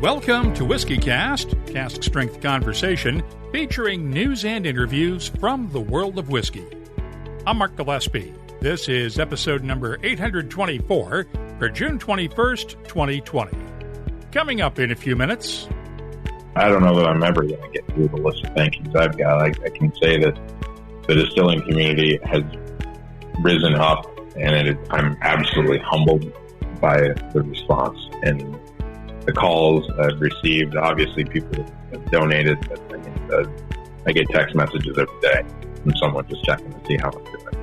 Welcome to WhiskyCast, cask strength conversation featuring news and interviews from the world of whiskey. I'm Mark Gillespie. This is episode number 824 for June 21st, 2020. Coming up in a few minutes. I don't know that I'm ever going to get through the list of thank yous I've got. I can say that the distilling community has risen up, and I'm absolutely humbled by the response and the calls I've received. Obviously, people have donated. I get text messages every day from someone just checking to see how I'm doing.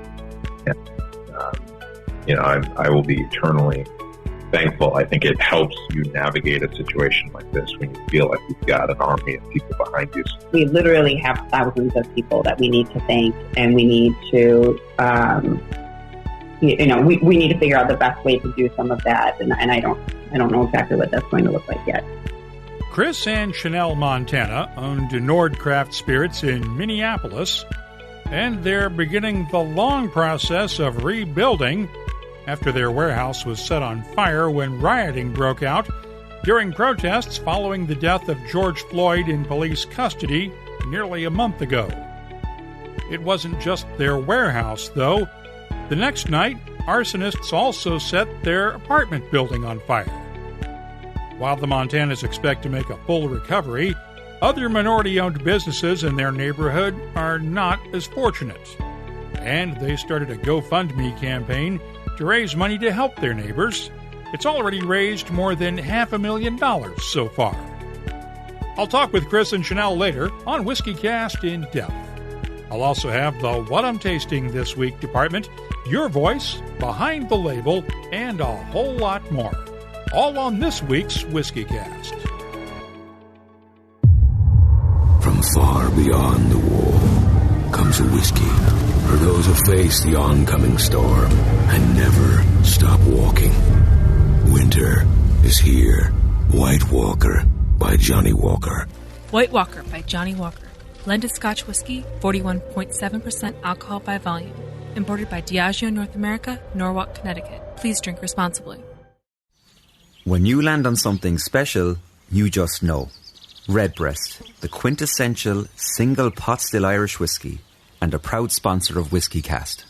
And, I will be eternally thankful. I think it helps you navigate a situation like this when you feel like you've got an army of people behind you. We literally have thousands of people that we need to thank, and we need to, we need to figure out the best way to do some of that. And I don't know exactly what that's going to look like yet. Chris and Shanelle Montana owned Nordcraft Spirits in Minneapolis, and they're beginning the long process of rebuilding after their warehouse was set on fire when rioting broke out during protests following the death of George Floyd in police custody nearly a month ago. It wasn't just their warehouse, though. The next night, arsonists also set their apartment building on fire. While the Montanas expect to make a full recovery, other minority-owned businesses in their neighborhood are not as fortunate. And they started a GoFundMe campaign to raise money to help their neighbors. It's already raised more than $500,000 so far. I'll talk with Chris and Shanelle later on WhiskyCast In-Depth. I'll also have the What I'm Tasting This Week department, your voice, behind the label, and a whole lot more. All on this week's WhiskyCast. From far beyond the wall comes a whiskey for those who face the oncoming storm and never stop walking. Winter is here. White Walker by Johnny Walker. White Walker by Johnny Walker. Blended Scotch whiskey, 41.7% alcohol by volume. Imported by Diageo North America, Norwalk, Connecticut. Please drink responsibly. When you land on something special, you just know. Redbreast, the quintessential single pot still Irish whiskey, and a proud sponsor of WhiskyCast.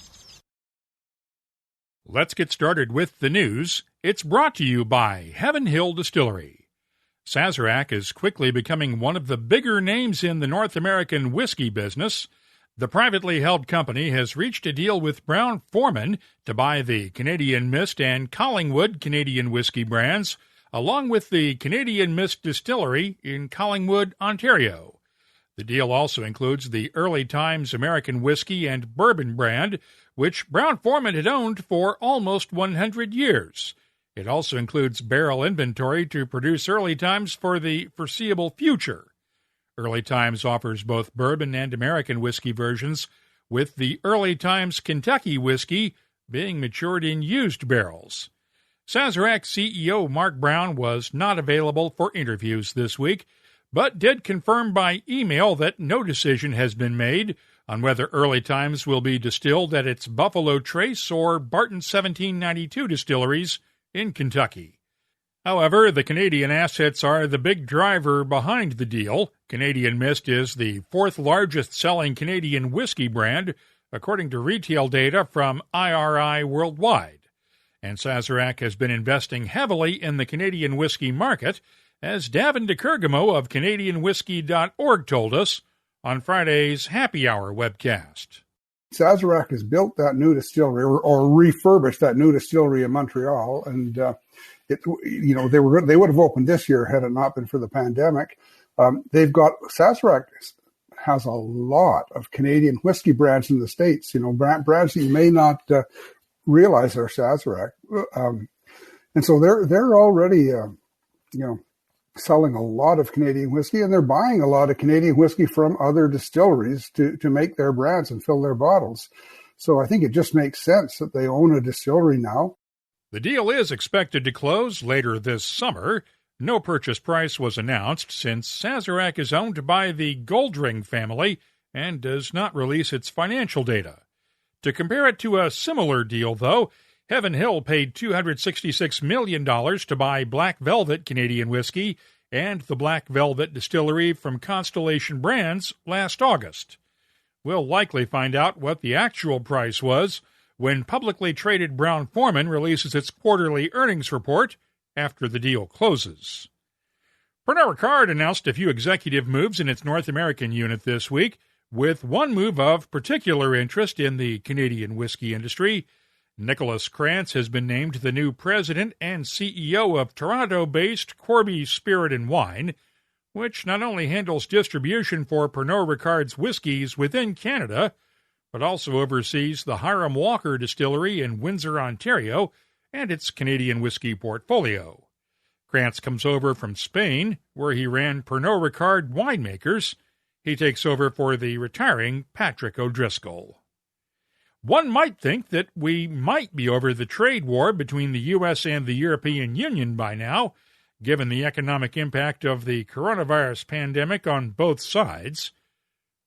Let's get started with the news. It's brought to you by Heaven Hill Distillery. Sazerac is quickly becoming one of the bigger names in the North American whiskey business. The privately held company has reached a deal with Brown-Forman to buy the Canadian Mist and Collingwood Canadian whiskey brands, along with the Canadian Mist Distillery in Collingwood, Ontario. The deal also includes the Early Times American Whiskey and Bourbon brand, which Brown-Forman had owned for almost 100 years. It also includes barrel inventory to produce Early Times for the foreseeable future. Early Times offers both bourbon and American whiskey versions, with the Early Times Kentucky whiskey being matured in used barrels. Sazerac CEO Mark Brown was not available for interviews this week, but did confirm by email that no decision has been made on whether Early Times will be distilled at its Buffalo Trace or Barton 1792 distilleries in Kentucky. However, the Canadian assets are the big driver behind the deal. Canadian Mist is the fourth largest selling Canadian whiskey brand, according to retail data from IRI Worldwide. And Sazerac has been investing heavily in the Canadian whiskey market, as Davin DeCurgamo of CanadianWhiskey.org told us on Friday's Happy Hour webcast. Sazerac has built that new distillery or refurbished that new distillery in Montreal, and they would have opened this year had it not been for the pandemic. Sazerac has a lot of Canadian whiskey brands in the States, brands that you may not realize are Sazerac. And so they're already, selling a lot of Canadian whiskey, and they're buying a lot of Canadian whiskey from other distilleries to make their brands and fill their bottles. So I think it just makes sense that they own a distillery now. The deal is expected to close later this summer. No purchase price was announced since Sazerac is owned by the Goldring family and does not release its financial data. To compare it to a similar deal, though, Heaven Hill paid $266 million to buy Black Velvet Canadian whiskey and the Black Velvet Distillery from Constellation Brands last August. We'll likely find out what the actual price was when publicly traded Brown-Forman releases its quarterly earnings report after the deal closes. Pernod Ricard announced a few executive moves in its North American unit this week, with one move of particular interest in the Canadian whiskey industry. Nicholas Krantz has been named the new president and CEO of Toronto-based Corby Spirit and Wine, which not only handles distribution for Pernod Ricard's whiskies within Canada, but also oversees the Hiram Walker Distillery in Windsor, Ontario, and its Canadian whiskey portfolio. Krantz comes over from Spain, where he ran Pernod Ricard winemakers. He takes over for the retiring Patrick O'Driscoll. One might think that we might be over the trade war between the U.S. and the European Union by now, given the economic impact of the coronavirus pandemic on both sides.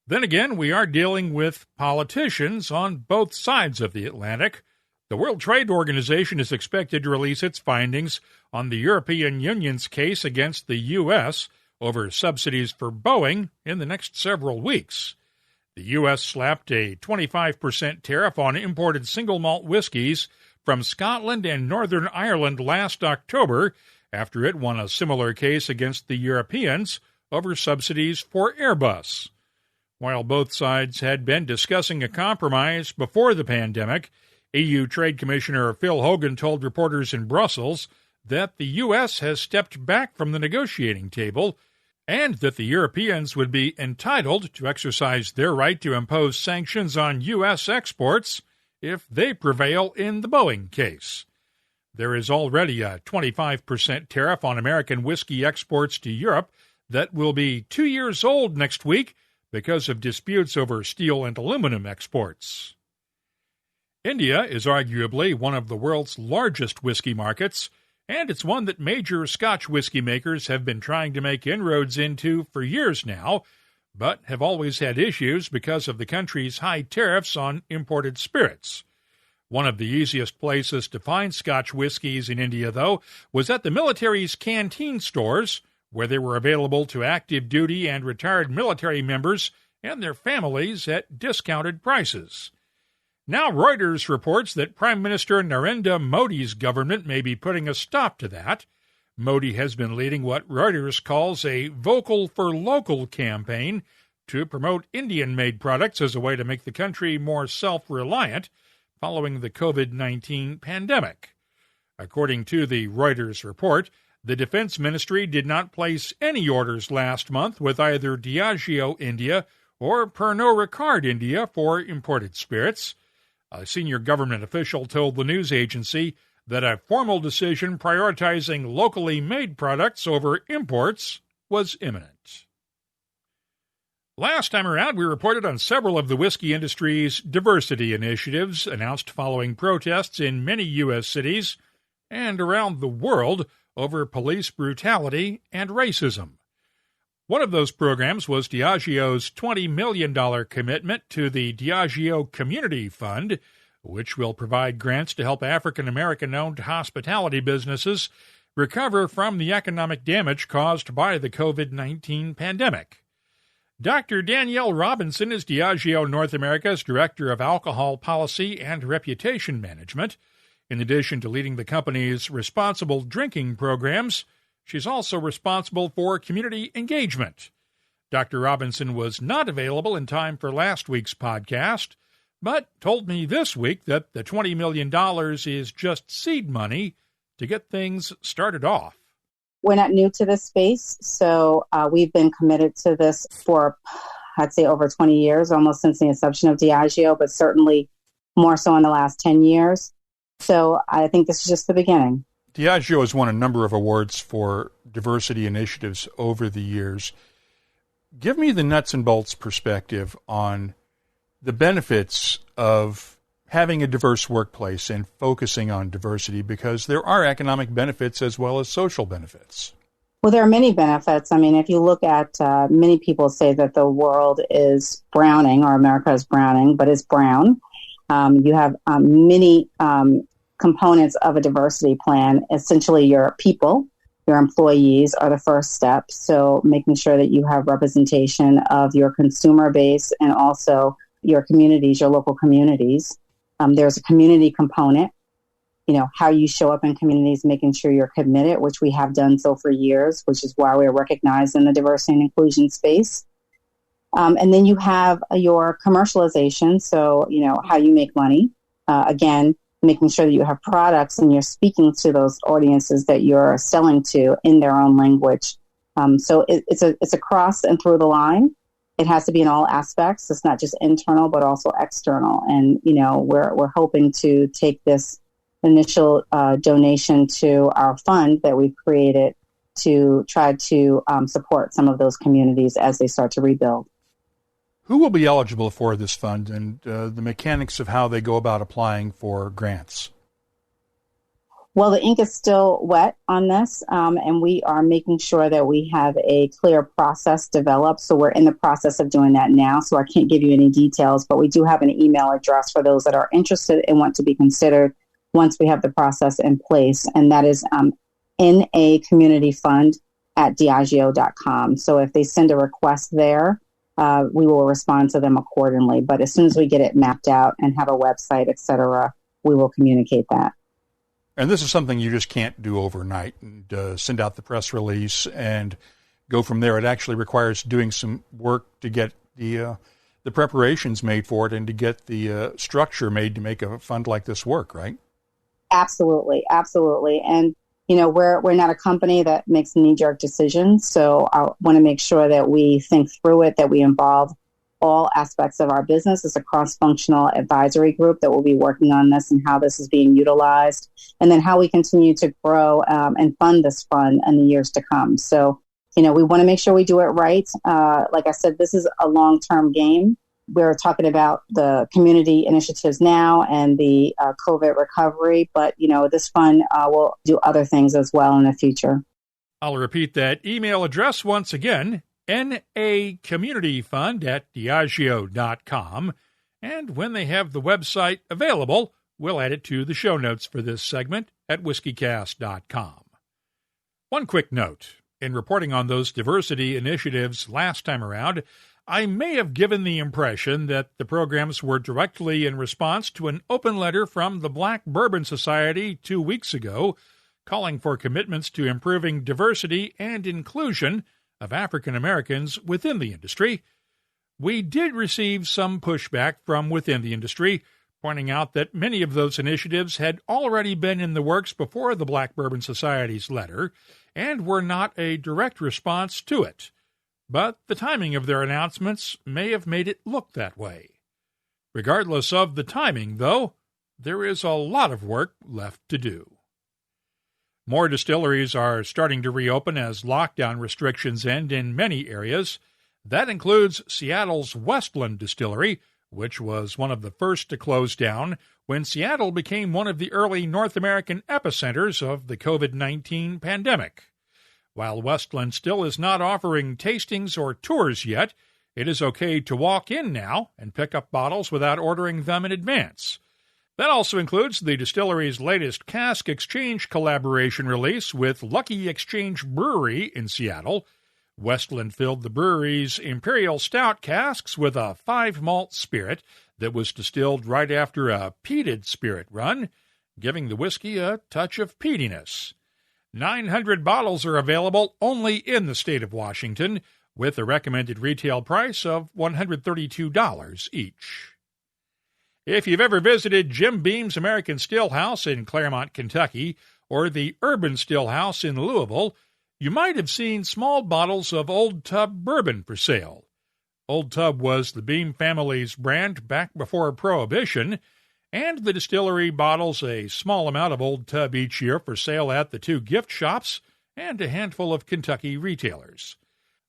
Then again, we are dealing with politicians on both sides of the Atlantic. The World Trade Organization is expected to release its findings on the European Union's case against the U.S. over subsidies for Boeing in the next several weeks. The U.S. slapped a 25% tariff on imported single malt whiskies from Scotland and Northern Ireland last October after it won a similar case against the Europeans over subsidies for Airbus. While both sides had been discussing a compromise before the pandemic, EU Trade Commissioner Phil Hogan told reporters in Brussels that the U.S. has stepped back from the negotiating table and that the Europeans would be entitled to exercise their right to impose sanctions on U.S. exports if they prevail in the Boeing case. There is already a 25% tariff on American whiskey exports to Europe that will be 2 years old next week because of disputes over steel and aluminum exports. India is arguably one of the world's largest whiskey markets, and it's one that major Scotch whiskey makers have been trying to make inroads into for years now, but have always had issues because of the country's high tariffs on imported spirits. One of the easiest places to find Scotch whiskies in India, though, was at the military's canteen stores, where they were available to active duty and retired military members and their families at discounted prices. Now Reuters reports that Prime Minister Narendra Modi's government may be putting a stop to that. Modi has been leading what Reuters calls a vocal for local campaign to promote Indian-made products as a way to make the country more self-reliant following the COVID-19 pandemic. According to the Reuters report, the Defense Ministry did not place any orders last month with either Diageo India or Pernod Ricard India for imported spirits. A senior government official told the news agency that a formal decision prioritizing locally made products over imports was imminent. Last time around, we reported on several of the whiskey industry's diversity initiatives announced following protests in many U.S. cities and around the world over police brutality and racism. One of those programs was Diageo's $20 million commitment to the Diageo Community Fund, which will provide grants to help African-American-owned hospitality businesses recover from the economic damage caused by the COVID-19 pandemic. Dr. Danielle Robinson is Diageo North America's Director of Alcohol Policy and Reputation Management. In addition to leading the company's responsible drinking programs, she's also responsible for community engagement. Dr. Robinson was not available in time for last week's podcast, but told me this week that the $20 million is just seed money to get things started off. We're not new to this space, so we've been committed to this for, I'd say, over 20 years, almost since the inception of Diageo, but certainly more so in the last 10 years. So I think this is just the beginning. Diageo has won a number of awards for diversity initiatives over the years. Give me the nuts and bolts perspective on the benefits of having a diverse workplace and focusing on diversity, because there are economic benefits as well as social benefits. Well, there are many benefits. I mean, if you look at, many people say that the world is browning, or America is browning, but it's brown. You have many components of a diversity plan. Essentially, your people, your employees are the first step. So making sure that you have representation of your consumer base and also your communities, your local communities. There's a community component, how you show up in communities, making sure you're committed, which we have done so for years, which is why we're recognized in the diversity and inclusion space. And then you have your commercialization. So, how you make money. Again, making sure that you have products and you're speaking to those audiences that you're selling to in their own language. So it's across and through the line. It has to be in all aspects. It's not just internal, but also external. And, we're hoping to take this initial donation to our fund that we've created to try to support some of those communities as they start to rebuild. Who will be eligible for this fund and the mechanics of how they go about applying for grants? Well, the ink is still wet on this, and we are making sure that we have a clear process developed. So we're in the process of doing that now. So I can't give you any details, but we do have an email address for those that are interested and want to be considered once we have the process in place. And that is nacommunityfund@diageo.com. So if they send a request there, we will respond to them accordingly. But as soon as we get it mapped out and have a website, et cetera, we will communicate that. And this is something you just can't do overnight and send out the press release and go from there. It actually requires doing some work to get the preparations made for it and to get the structure made to make a fund like this work, right? Absolutely. Absolutely. And, we're not a company that makes knee-jerk decisions. So I want to make sure that we think through it, that we involve all aspects of our business. It's a cross-functional advisory group that will be working on this and how this is being utilized, and then how we continue to grow and fund this fund in the years to come. So, we want to make sure we do it right. Like I said, this is a long-term game. We're talking about the community initiatives now and the COVID recovery, but, this fund will do other things as well in the future. I'll repeat that email address once again, nacommunityfund@diageo.com. And when they have the website available, we'll add it to the show notes for this segment at whiskeycast.com. One quick note. In reporting on those diversity initiatives last time around, I may have given the impression that the programs were directly in response to an open letter from the Black Bourbon Society 2 weeks ago, calling for commitments to improving diversity and inclusion of African Americans within the industry. We did receive some pushback from within the industry, pointing out that many of those initiatives had already been in the works before the Black Bourbon Society's letter and were not a direct response to it. But the timing of their announcements may have made it look that way. Regardless of the timing, though, there is a lot of work left to do. More distilleries are starting to reopen as lockdown restrictions end in many areas. That includes Seattle's Westland Distillery, which was one of the first to close down when Seattle became one of the early North American epicenters of the COVID-19 pandemic. While Westland still is not offering tastings or tours yet, it is okay to walk in now and pick up bottles without ordering them in advance. That also includes the distillery's latest cask exchange collaboration release with Lucky Exchange Brewery in Seattle. Westland filled the brewery's Imperial Stout casks with a 5-malt spirit that was distilled right after a peated spirit run, giving the whiskey a touch of peatiness. 900 bottles are available only in the state of Washington, with a recommended retail price of $132 each. If you've ever visited Jim Beam's American Still House in Claremont, Kentucky, or the Urban Still House in Louisville, you might have seen small bottles of Old Tub bourbon for sale. Old Tub was the Beam family's brand back before Prohibition, and the distillery bottles a small amount of Old Tub each year for sale at the 2 gift shops and a handful of Kentucky retailers.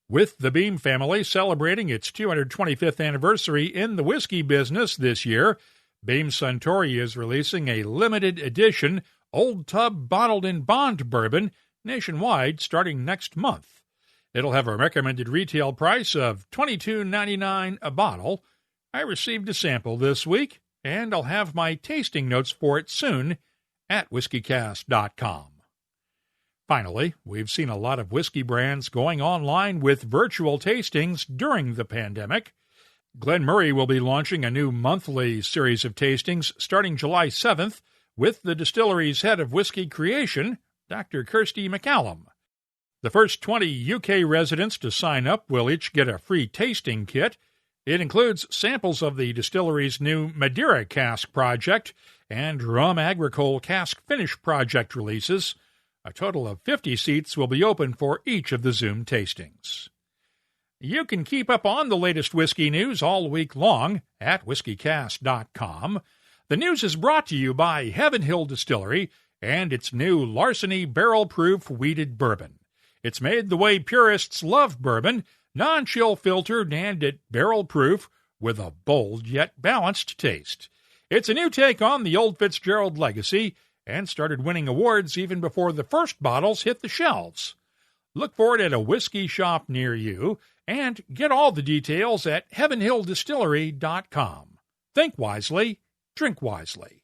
With the Beam family celebrating its 225th anniversary in the whiskey business this year, Beam Suntory is releasing a limited edition Old Tub bottled in bond bourbon nationwide starting next month. It'll have a recommended retail price of $22.99 a bottle. I received a sample this week, and I'll have my tasting notes for it soon at whiskeycast.com. Finally, we've seen a lot of whiskey brands going online with virtual tastings during the pandemic. Glen Murray will be launching a new monthly series of tastings starting July 7th with the distillery's head of whiskey creation, Dr. Kirsty McCallum. The first 20 UK residents to sign up will each get a free tasting kit. It includes samples of the distillery's new Madeira cask project and Rum Agricole cask finish project releases. A total of 50 seats will be open for each of the Zoom tastings. You can keep up on the latest whiskey news all week long at WhiskyCast.com. The news is brought to you by Heaven Hill Distillery and its new Larceny barrel-proof wheated bourbon. It's made the way purists love bourbon, non-chill filtered and at barrel-proof with a bold yet balanced taste. It's a new take on the old Fitzgerald legacy and started winning awards even before the first bottles hit the shelves. Look for it at a whiskey shop near you and get all the details at heavenhilldistillery.com. Think wisely, drink wisely.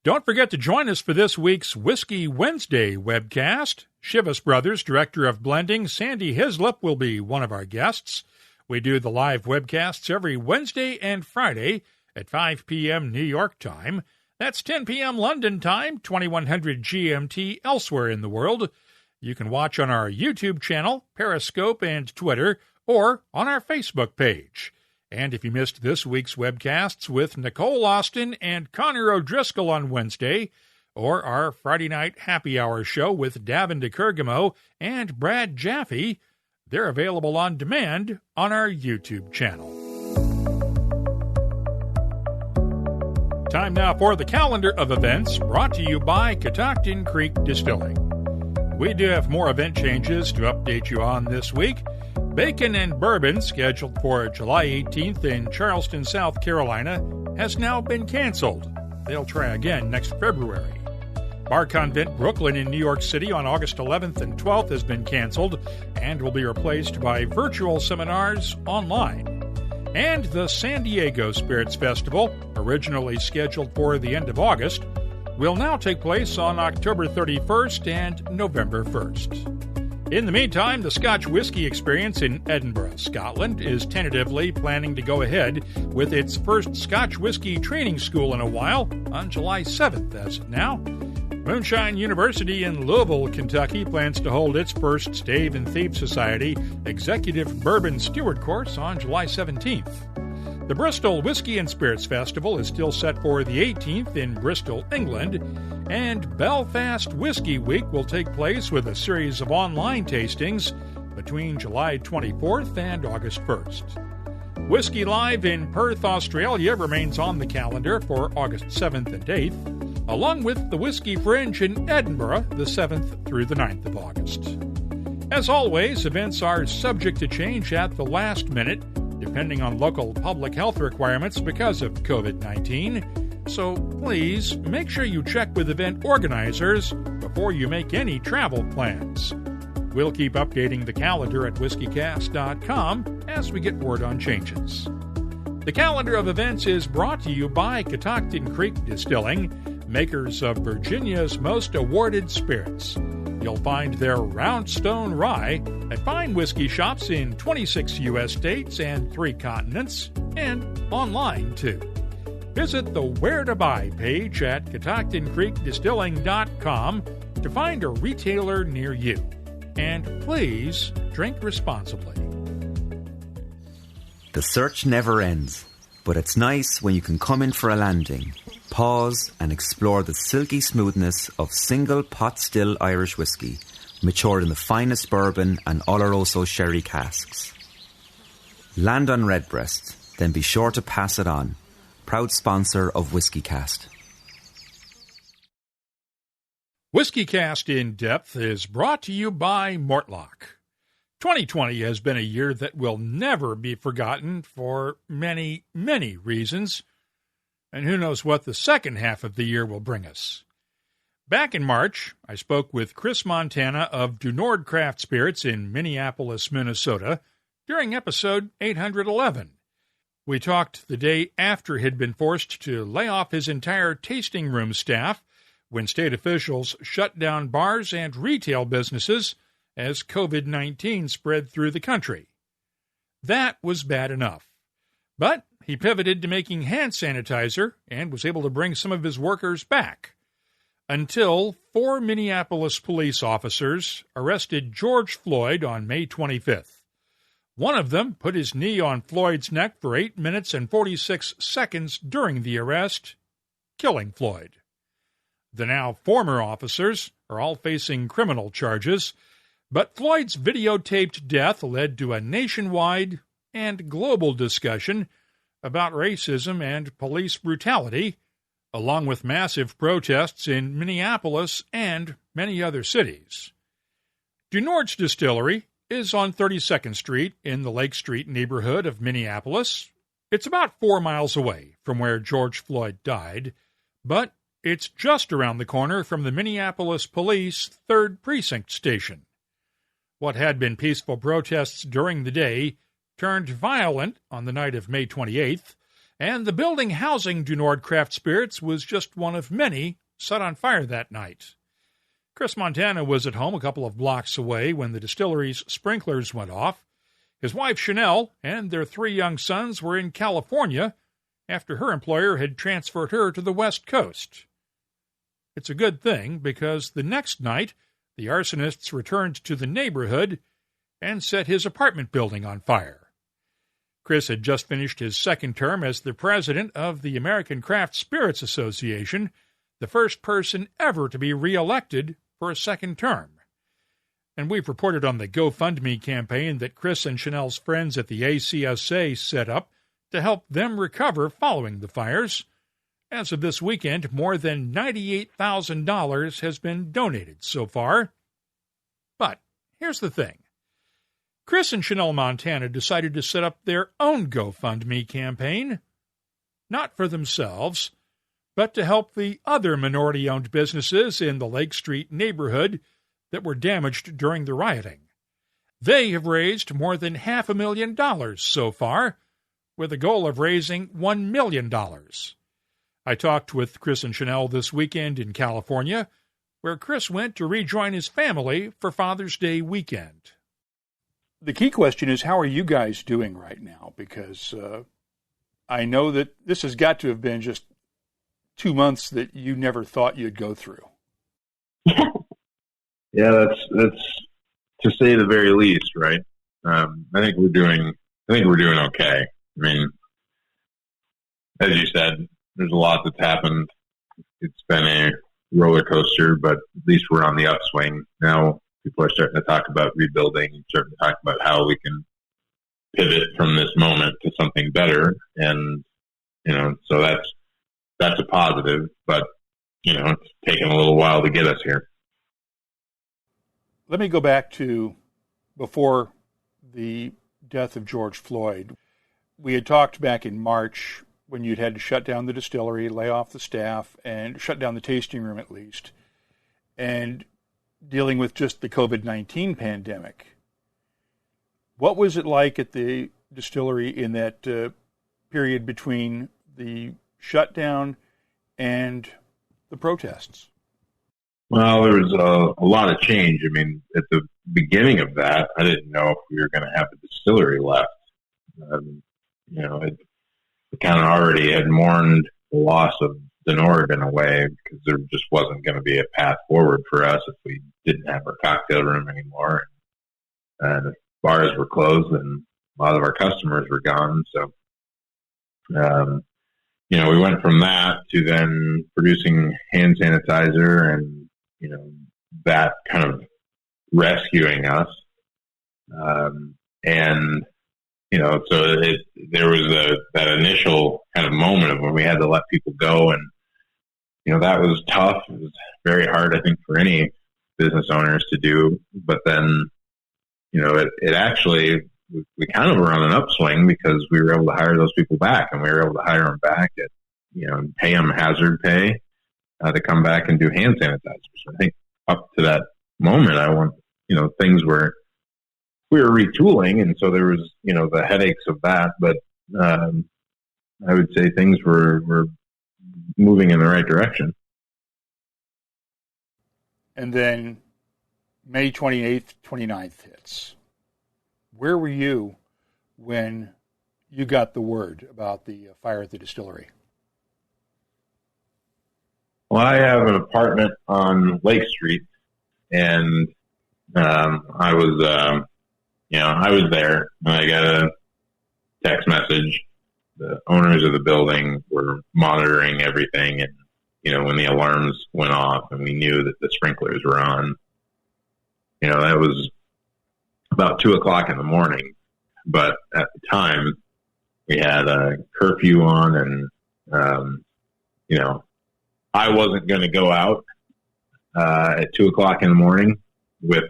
Don't forget to join us for this week's Whiskey Wednesday webcast. Chivas Brothers Director of Blending, Sandy Hislop, will be one of our guests. We do the live webcasts every Wednesday and Friday at 5 p.m. New York time. That's 10 p.m. London time, 2100 GMT elsewhere in the world. You can watch on our YouTube channel, Periscope, and Twitter, or on our Facebook page. And if you missed this week's webcasts with Nicole Austin and Connor O'Driscoll on Wednesday, or our Friday night happy hour show with Davin DeCurgamo and Brad Jaffe, they're available on demand on our YouTube channel. Time now for the calendar of events brought to you by Catoctin Creek Distilling. We do have more event changes to update you on this week. Bacon and Bourbon, scheduled for July 18th in Charleston, South Carolina, has now been canceled. They'll try again next February. Bar Convent Brooklyn in New York City on August 11th and 12th has been canceled and will be replaced by virtual seminars online. And the San Diego Spirits Festival, originally scheduled for the end of August, will now take place on October 31st and November 1st. In the meantime, the Scotch Whisky Experience in Edinburgh, Scotland, is tentatively planning to go ahead with its first Scotch Whisky training school in a while on July 7th as of now. Moonshine University in Louisville, Kentucky, plans to hold its first Stave and Thief Society Executive Bourbon Steward course on July 17th. The Bristol Whiskey and Spirits Festival is still set for the 18th in Bristol, England, and Belfast Whiskey Week will take place with a series of online tastings between July 24th and August 1st. Whiskey Live in Perth, Australia remains on the calendar for August 7th and 8th, along with the Whiskey Fringe in Edinburgh the 7th through the 9th of August. As always, events are subject to change at the last minute, depending on local public health requirements because of COVID-19. So please make sure you check with event organizers before you make any travel plans. We'll keep updating the calendar at WhiskyCast.com as we get word on changes. The calendar of events is brought to you by Catoctin Creek Distilling, makers of Virginia's most awarded spirits. You'll find their Roundstone Rye at fine whiskey shops in 26 U.S. states and 3 continents, and online, too. Visit the Where to Buy page at CatoctinCreekDistilling.com to find a retailer near you. And please drink responsibly. The search never ends, but it's nice when you can come in for a landing, pause and explore the silky smoothness of single pot still Irish whiskey, matured in the finest bourbon and Oloroso sherry casks. Land on Redbreast, then be sure to pass it on. Proud sponsor of WhiskyCast. WhiskyCast In-Depth is brought to you by Mortlock. 2020 has been a year that will never be forgotten for many, many reasons. And who knows what the second half of the year will bring us. Back in March, I spoke with Chris Montana of Du Nord Craft Spirits in Minneapolis, Minnesota, during episode 811. We talked the day after he'd been forced to lay off his entire tasting room staff when state officials shut down bars and retail businesses as COVID-19 spread through the country. That was bad enough. But he pivoted to making hand sanitizer and was able to bring some of his workers back. Until 4 Minneapolis police officers arrested George Floyd on May 25th. One of them put his knee on Floyd's neck for 8 minutes and 46 seconds during the arrest, killing Floyd. The now former officers are all facing criminal charges, but Floyd's videotaped death led to a nationwide and global discussion about racism and police brutality, along with massive protests in Minneapolis and many other cities. Du Nord's Distillery is on 32nd Street in the Lake Street neighborhood of Minneapolis. It's about 4 miles away from where George Floyd died, but it's just around the corner from the Minneapolis Police 3rd Precinct Station. What had been peaceful protests during the day turned violent on the night of May 28th, and the building housing Du Nord Craft Spirits was just one of many set on fire that night. Chris Montana was at home a couple of blocks away when the distillery's sprinklers went off. His wife Shanelle and their 3 young sons were in California after her employer had transferred her to the West Coast. It's a good thing because the next night the arsonists returned to the neighborhood and set his apartment building on fire. Chris had just finished his 2nd term as the president of the American Craft Spirits Association, the first person ever to be reelected for a 2nd term. And we've reported on the GoFundMe campaign that Chris and Shanelle's friends at the ACSA set up to help them recover following the fires. As of this weekend, more than $98,000 has been donated so far. But here's the thing. Chris and Shanelle Montana decided to set up their own GoFundMe campaign, not for themselves, but to help the other minority-owned businesses in the Lake Street neighborhood that were damaged during the rioting. They have raised more than $500,000 so far, with a goal of raising $1 million. I talked with Chris and Shanelle this weekend in California, where Chris went to rejoin his family for Father's Day weekend. The key question is, how are you guys doing right now? Because I know that this has got to have been just 2 months that you never thought you'd go through. Yeah, that's to say the very least, right? I think we're doing okay. I mean, as you said, there's a lot that's happened. It's been a roller coaster, but at least we're on the upswing now. People are starting to talk about rebuilding, starting to talk about how we can pivot from this moment to something better. And, so that's a positive, but, it's taken a little while to get us here. Let me go back to before the death of George Floyd. We had talked back in March when you'd had to shut down the distillery, lay off the staff, and shut down the tasting room at least, and dealing with just the COVID-19 pandemic. What was it like at the distillery in that period between the shutdown and the protests? Well, there was a lot of change. I mean, at the beginning of that, I didn't know if we were going to have a distillery left. It kind of already had mourned the loss of Du Nord in a way, because there just wasn't going to be a path forward for us if we didn't have our cocktail room anymore. And if bars were closed, and a lot of our customers were gone. So, we went from that to then producing hand sanitizer and, that kind of rescuing us. So there was that initial kind of moment of when we had to let people go, and that was tough. It was very hard, I think, for any business owners to do. But then, it actually, we kind of were on an upswing because we were able to hire those people back, and we were able to hire them back at, pay them hazard pay to come back and do hand sanitizer. So I think up to that moment, we were retooling, and so there was, the headaches of that. But I would say things were moving in the right direction. And then May 28th, 29th hits. Where were you when you got the word about the fire at the distillery? Well, I have an apartment on Lake Street, and I was there, and I got a text message. The owners of the building were monitoring everything, and when the alarms went off, and we knew that the sprinklers were on, that was about 2:00 in the morning. But at the time, we had a curfew on, and I wasn't going to go out at 2:00 in the morning with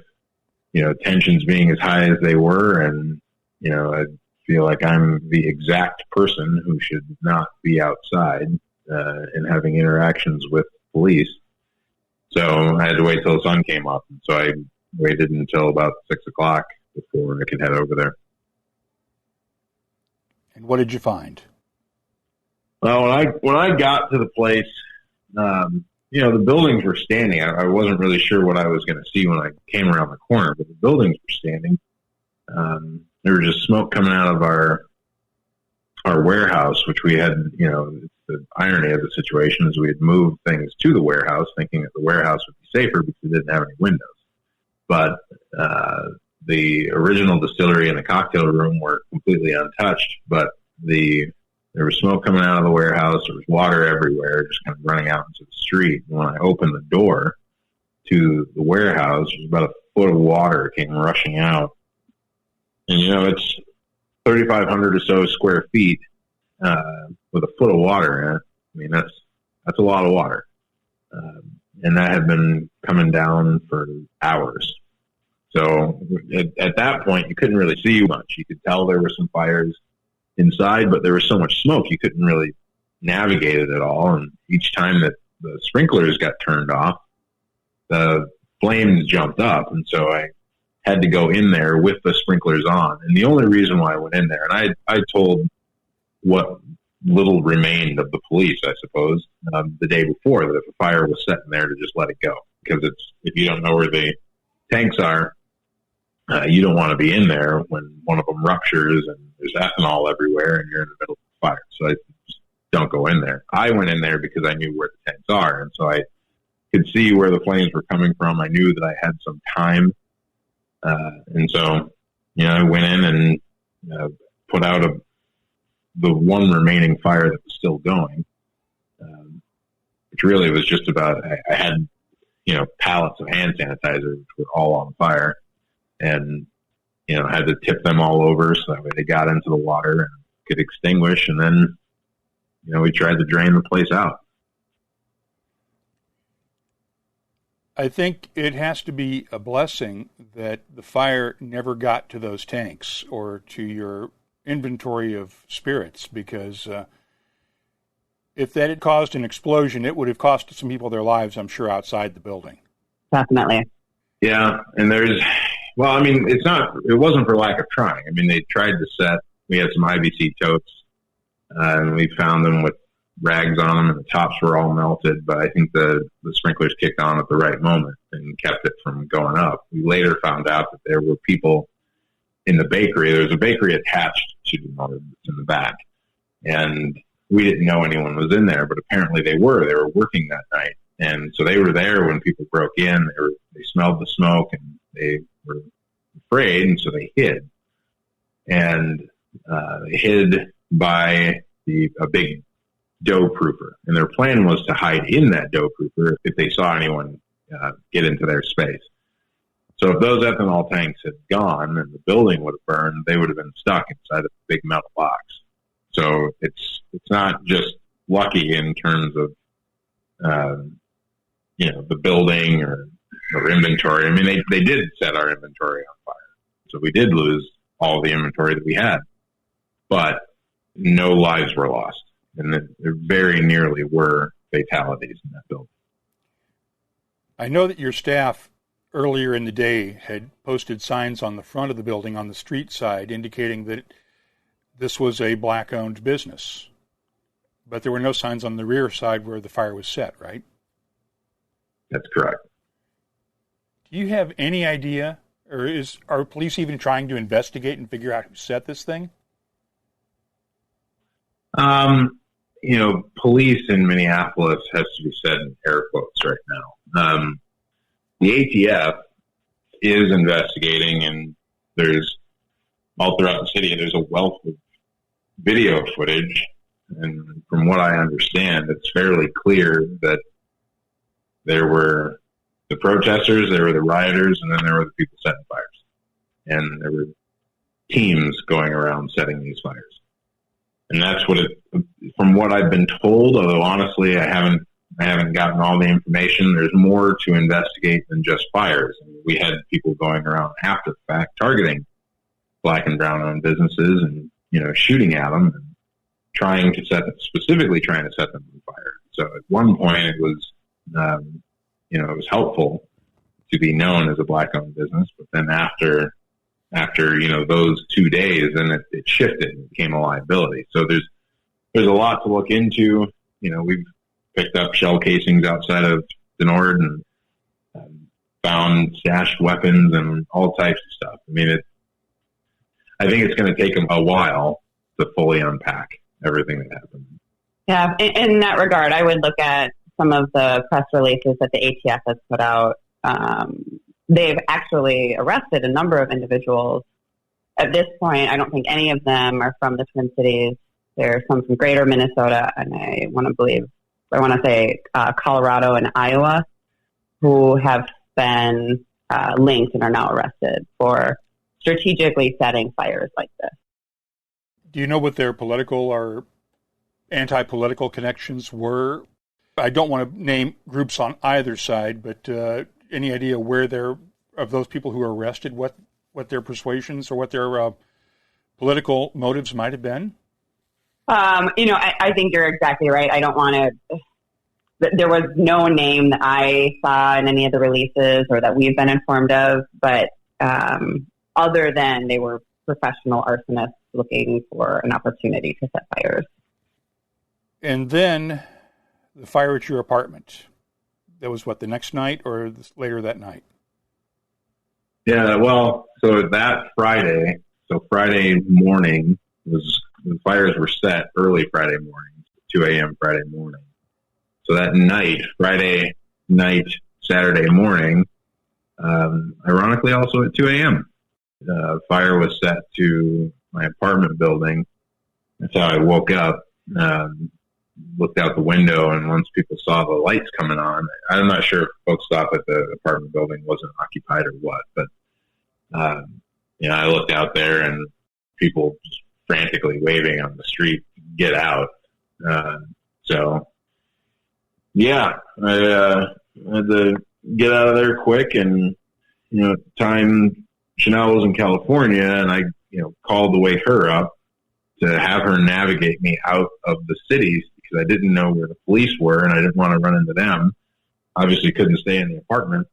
tensions being as high as they were, and I feel like I'm the exact person who should not be outside and having interactions with police. So I had to wait till the sun came up, and so I waited until about 6:00 before I could head over there. And what did you find? Well, when I got to the place, the buildings were standing. I wasn't really sure what I was going to see when I came around the corner, but the buildings were standing. There was just smoke coming out of our warehouse, which we had, the irony of the situation is we had moved things to the warehouse thinking that the warehouse would be safer because it didn't have any windows. But the original distillery and the cocktail room were completely untouched, but there was smoke coming out of the warehouse. There was water everywhere, just kind of running out into the street. And when I opened the door to the warehouse, there was about a foot of water came rushing out. And, it's 3,500 or so square feet with a foot of water in it. I mean, that's a lot of water. And that had been coming down for hours. So at that point, you couldn't really see much. You could tell there were some fires inside, but there was so much smoke you couldn't really navigate it at all. And each time that the sprinklers got turned off, the flames jumped up, and so I had to go in there with the sprinklers on. And the only reason why I went in there, and I told what little remained of the police, I suppose, the day before, that if a fire was set in there, to just let it go, because if you don't know where the tanks are, you don't want to be in there when one of them ruptures and there's ethanol everywhere and you're in the middle of the fire. So I just don't go in there. I went in there because I knew where the tanks are, and so I could see where the flames were coming from. I knew that I had some time. And so, I went in and put out the one remaining fire that was still going, which really was just about, I had, pallets of hand sanitizer, which were all on fire, and, had to tip them all over so that way they got into the water and could extinguish. And then, we tried to drain the place out. I think it has to be a blessing that the fire never got to those tanks or to your inventory of spirits, because if that had caused an explosion, it would have cost some people their lives, I'm sure, outside the building. Definitely. Yeah, and it wasn't for lack of trying. I mean, they tried to set, we had some IBC totes, and we found them with rags on them, and the tops were all melted, but I think the sprinklers kicked on at the right moment and kept it from going up. We later found out that there were people in the bakery. There was a bakery attached to the motor in the back, and we didn't know anyone was in there, but apparently they were. They were working that night, and so they were there when people broke in. They smelled the smoke, and they were afraid, and so they hid. And they hid by a big dough proofer, and their plan was to hide in that dough proofer if they saw anyone get into their space. So if those ethanol tanks had gone and the building would have burned, they would have been stuck inside a big metal box. So it's not just lucky in terms of the building or inventory. I mean, they did set our inventory on fire, so we did lose all the inventory that we had, but no lives were lost. And there very nearly were fatalities in that building. I know that your staff earlier in the day had posted signs on the front of the building on the street side indicating that this was a black-owned business. But there were no signs on the rear side where the fire was set, right? That's correct. Do you have any idea, or are police even trying to investigate and figure out who set this thing? Police in Minneapolis has to be said in air quotes right now. The ATF is investigating, and there's all throughout the city, there's a wealth of video footage. And from what I understand, it's fairly clear that there were the protesters, there were the rioters, and then there were the people setting fires. And there were teams going around setting these fires. And that's what from what I've been told, although honestly I haven't gotten all the information, there's more to investigate than just fires. I mean, we had people going around after the fact targeting Black and brown owned businesses and, shooting at them and trying to set them on fire. So at one point it was, it was helpful to be known as a Black owned business, but then after those 2 days, then it shifted and became a liability. So there's a lot to look into. We've picked up shell casings outside of Denord and found stashed weapons and all types of stuff. I mean, I think it's going to take them a while to fully unpack everything that happened. Yeah, in that regard, I would look at some of the press releases that the ATF has put out. They've actually arrested a number of individuals. At this point, I don't think any of them are from the Twin Cities. There's some from greater Minnesota, and I want to say Colorado and Iowa, who have been linked and are now arrested for strategically setting fires like this. Do you know what their political or anti-political connections were? I don't want to name groups on either side, but any idea where of those people who were arrested, what their persuasions or what their political motives might have been? I think you're exactly right. I don't want to. There was no name that I saw in any of the releases or that we've been informed of, but other than they were professional arsonists looking for an opportunity to set fires. And then the fire at your apartment. That was the next night or later that night? Yeah, well, so Friday morning the fires were set early Friday morning, 2 a.m. Friday morning. So that night, Friday night, Saturday morning, ironically also at 2 a.m., fire was set to my apartment building. That's how I woke up, looked out the window, and once people saw the lights coming on, I'm not sure if folks thought that the apartment building wasn't occupied or what, but, I looked out there and people just frantically waving on the street, get out. I had to get out of there quick, and, at the time Shanelle was in California, and I, called to wake her up to have her navigate me out of the cities because I didn't know where the police were and I didn't want to run into them. Obviously couldn't stay in the apartment.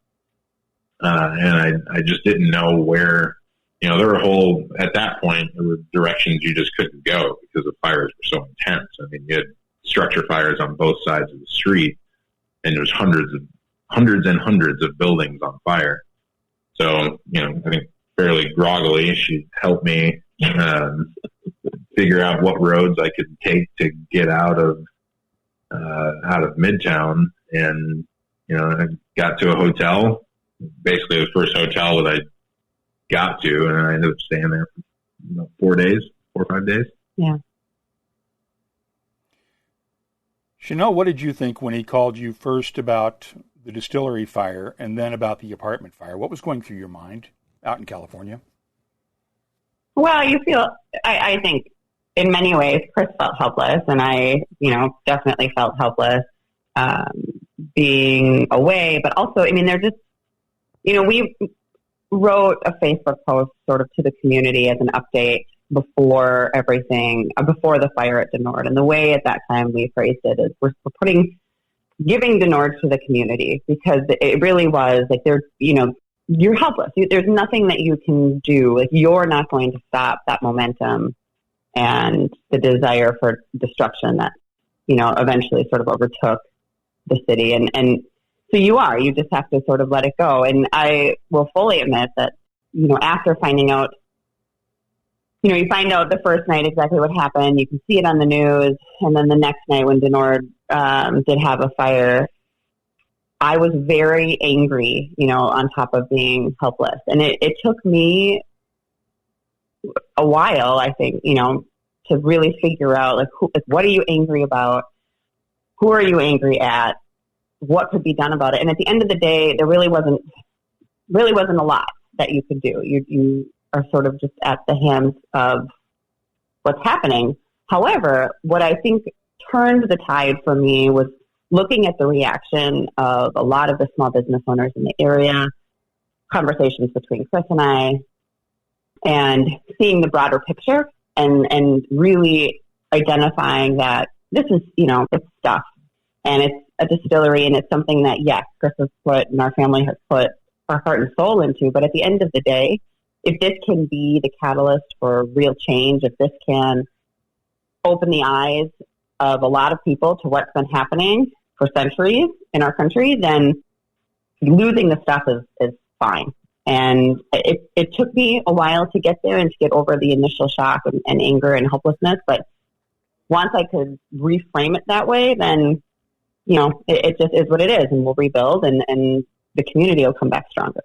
And I just didn't know where, there were at that point, there were directions you just couldn't go because the fires were so intense. I mean, you had structure fires on both sides of the street and there was hundreds and hundreds of buildings on fire. So, I think fairly groggily, she helped me figure out what roads I could take to get out of Midtown. And, I got to a hotel, basically the first hotel that I got to, and I ended up staying there for 4 or 5 days. Yeah. Shanelle, what did you think when he called you first about the distillery fire and then about the apartment fire? What was going through your mind out in California? Well, I think in many ways, Chris felt helpless, and I, definitely felt helpless being away. But also, they're just, we wrote a Facebook post sort of to the community as an update before the fire at Denord. And the way at that time we phrased it is we're giving Denord to the community because it really was like you're helpless. There's nothing that you can do. Like, you're not going to stop that momentum and the desire for destruction that, eventually sort of overtook the city. And you just have to sort of let it go. And I will fully admit that, after finding out, you find out the first night exactly what happened. You can see it on the news. And then the next night when Denord did have a fire, I was very angry, on top of being helpless. And it took me a while, I think, to really figure out, what are you angry about? Who are you angry at? What could be done about it? And at the end of the day, there really wasn't a lot that you could do. You are sort of just at the hands of what's happening. However, what I think turned the tide for me was looking at the reaction of a lot of the small business owners in the area, conversations between Chris and I, and seeing the broader picture and really identifying that this is, it's stuff. And it's a distillery, and it's something that, yes, Chris has put and our family has put our heart and soul into. But at the end of the day, if this can be the catalyst for real change, if this can open the eyes of a lot of people to what's been happening for centuries in our country, then losing the stuff is fine. And it took me a while to get there and to get over the initial shock and anger and helplessness. But once I could reframe it that way, then, it just is what it is, and we'll rebuild, and the community will come back stronger.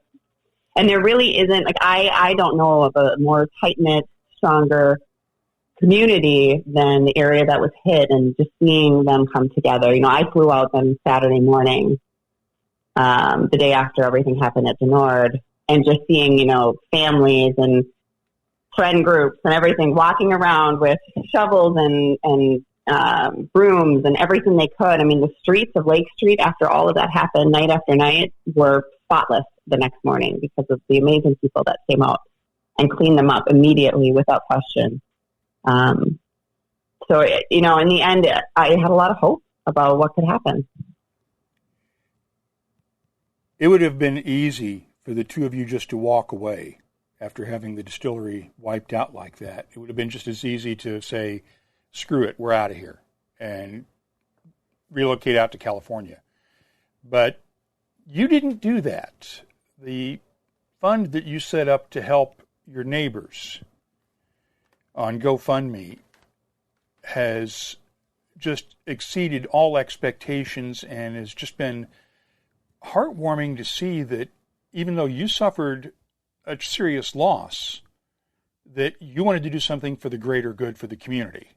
And there really isn't, I don't know of a more tight-knit, stronger community than the area that was hit, and just seeing them come together. I flew out on Saturday morning, the day after everything happened at Denord, and just seeing, families and friend groups and everything walking around with shovels and brooms and everything they could. I mean, the streets of Lake Street after all of that happened night after night were spotless the next morning because of the amazing people that came out and cleaned them up immediately without question. So, in the end, I had a lot of hope about what could happen. It would have been easy for the two of you just to walk away after having the distillery wiped out like that. It would have been just as easy to say, screw it, we're out of here, and relocate out to California. But you didn't do that. The fund that you set up to help your neighbors on GoFundMe has just exceeded all expectations and has just been heartwarming to see that even though you suffered a serious loss, that you wanted to do something for the greater good for the community.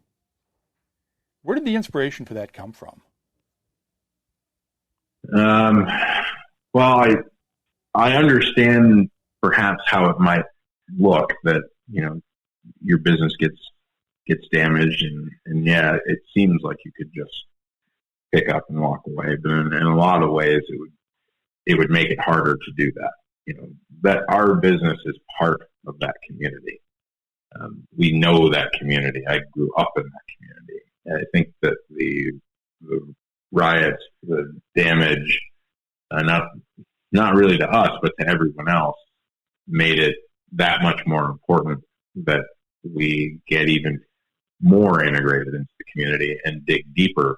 Where did the inspiration for that come from? Well, I understand perhaps how it might look that, your business gets damaged and yeah, it seems like you could just pick up and walk away. But in a lot of ways, it would make it harder to do that. That our business is part of that community. We know that community. I grew up in that community. And I think that the riots, the damage, not really to us, but to everyone else, made it that much more important that we get even more integrated into the community and dig deeper.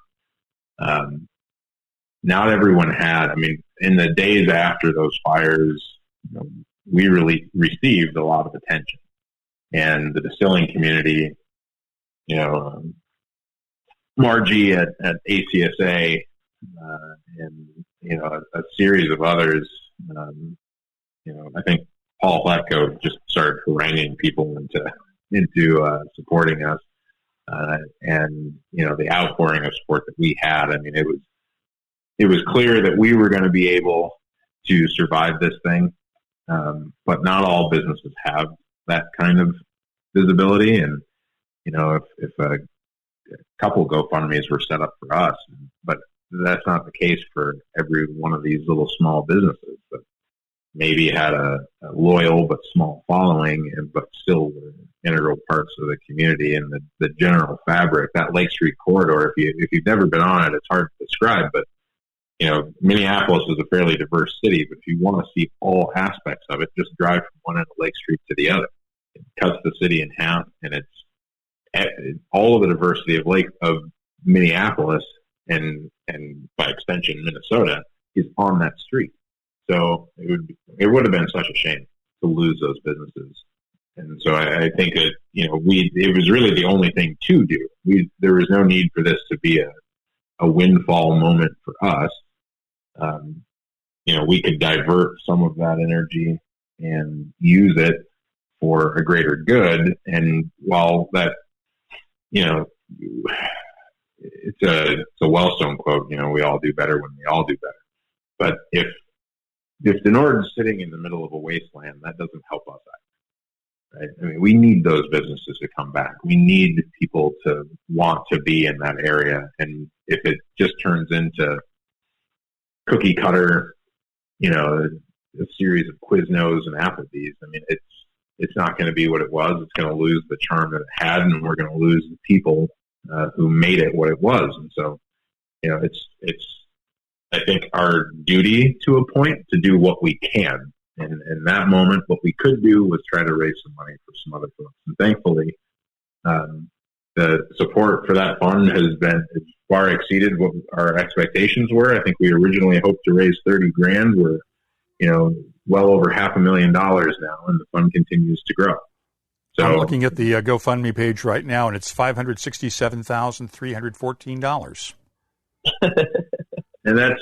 Not everyone had, in the days after those fires, we really received a lot of attention. And the distilling community, Margie at ACSA, and, a series of others, I think Paul Letko just started haranguing people into supporting us. And, the outpouring of support that we had, it was clear that we were going to be able to survive this thing. But not all businesses have that kind of visibility. And, if a couple GoFundMes were set up for us, but that's not the case for every one of these little small businesses that maybe had a loyal but small following, but still were integral parts of the community and the general fabric. That Lake Street corridor, if you've never been on it, it's hard to describe, but Minneapolis is a fairly diverse city, but if you want to see all aspects of it, just drive from one end of Lake Street to the other. It cuts the city in half, and it's all of the diversity of Minneapolis and by extension Minnesota is on that street. So it would have been such a shame to lose those businesses. And so I think that, it was really the only thing to do. There was no need for this to be a windfall moment for us. We could divert some of that energy and use it for a greater good. And while that, it's a Wellstone quote, we all do better when we all do better. But if the Nord's sitting in the middle of a wasteland, that doesn't help us either, right? I mean, we need those businesses to come back. We need people to want to be in that area. And if it just turns into cookie cutter, a series of Quiznos and Applebee's, I mean, it's not going to be what it was. It's going to lose the charm that it had, and we're going to lose the people who made it what it was. And so, it's I think our duty to a point to do what we can. And in that moment, what we could do was try to raise some money for some other folks. And thankfully, the support for that fund has far exceeded what our expectations were. I think we originally hoped to raise $30,000. We're, well over $500,000 now, and the fund continues to grow. So I'm looking at the GoFundMe page right now, and it's $567,314. And that's,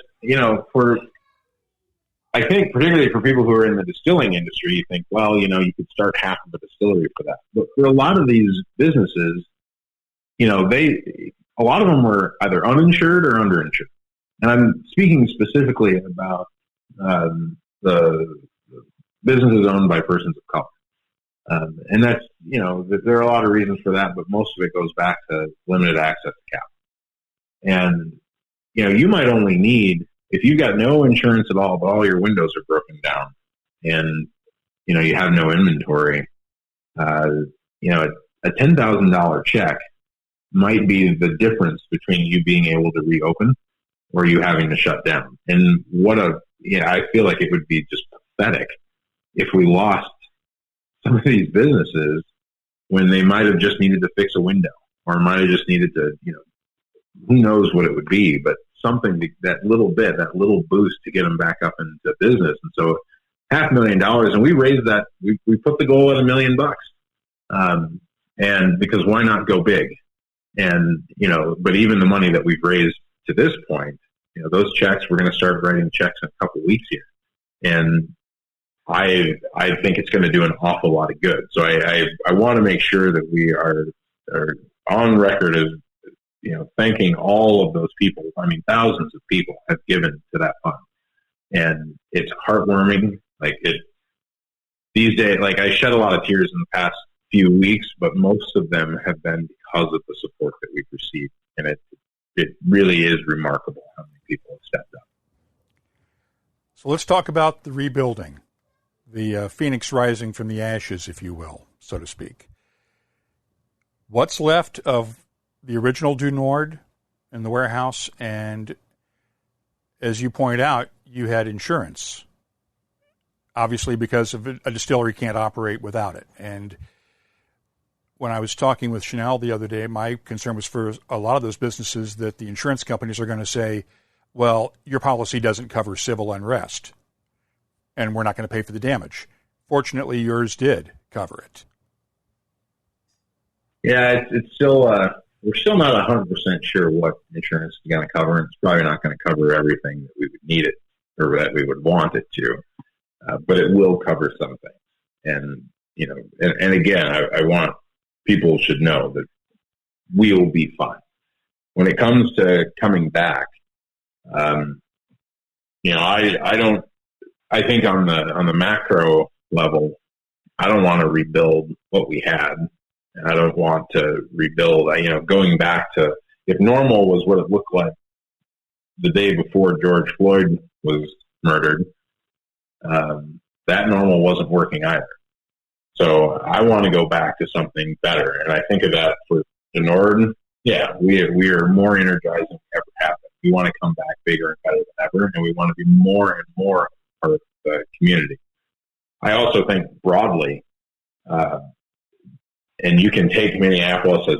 I think particularly for people who are in the distilling industry, you think, well, you could start half of a distillery for that. But for a lot of these businesses, a lot of them were either uninsured or underinsured. And I'm speaking specifically about the businesses owned by persons of color. And that's, there are a lot of reasons for that, but most of it goes back to limited access to capital. And, you might only need, if you've got no insurance at all, but all your windows are broken down and, you have no inventory, a $10,000 check might be the difference between you being able to reopen or you having to shut down. And I feel like it would be just pathetic if we lost some of these businesses when they might have just needed to fix a window or might have just needed to, who knows what it would be, but something, that little boost to get them back up into business. And so $500,000, and we raised that, we put the goal at $1 million. And because why not go big? And, but even the money that we've raised to this point, those checks, we're going to start writing checks in a couple of weeks here. And I think it's going to do an awful lot of good. So I want to make sure that we are on record as, thanking all of those people. I mean, thousands of people have given to that fund. And it's heartwarming. These days, I shed a lot of tears in the past few weeks, but most of them have been because of the support that we've received. And it really is remarkable how many people have stepped up. So let's talk about the rebuilding, the phoenix rising from the ashes, if you will, so to speak. What's left of the original Du Nord in the warehouse? And as you point out, you had insurance, obviously, because of a distillery can't operate without it. And when I was talking with Shanelle the other day, my concern was for a lot of those businesses that the insurance companies are going to say, well, your policy doesn't cover civil unrest, and we're not going to pay for the damage. Fortunately, yours did cover it. Yeah, it's still, we're still not 100% sure what insurance is going to cover, and it's probably not going to cover everything that we would need it or that we would want it to, but it will cover some things. And, and again, I want people should know that we'll be fine. When it comes to coming back, I think on the macro level, I don't want to rebuild what we had. And I don't want to rebuild, going back to, if normal was what it looked like the day before George Floyd was murdered, that normal wasn't working either. So I want to go back to something better. And I think of that for the Nord. Yeah, we are more energized than we ever have been. We want to come back bigger and better than ever, and we want to be more and more part of the community. I also think broadly, and you can take Minneapolis as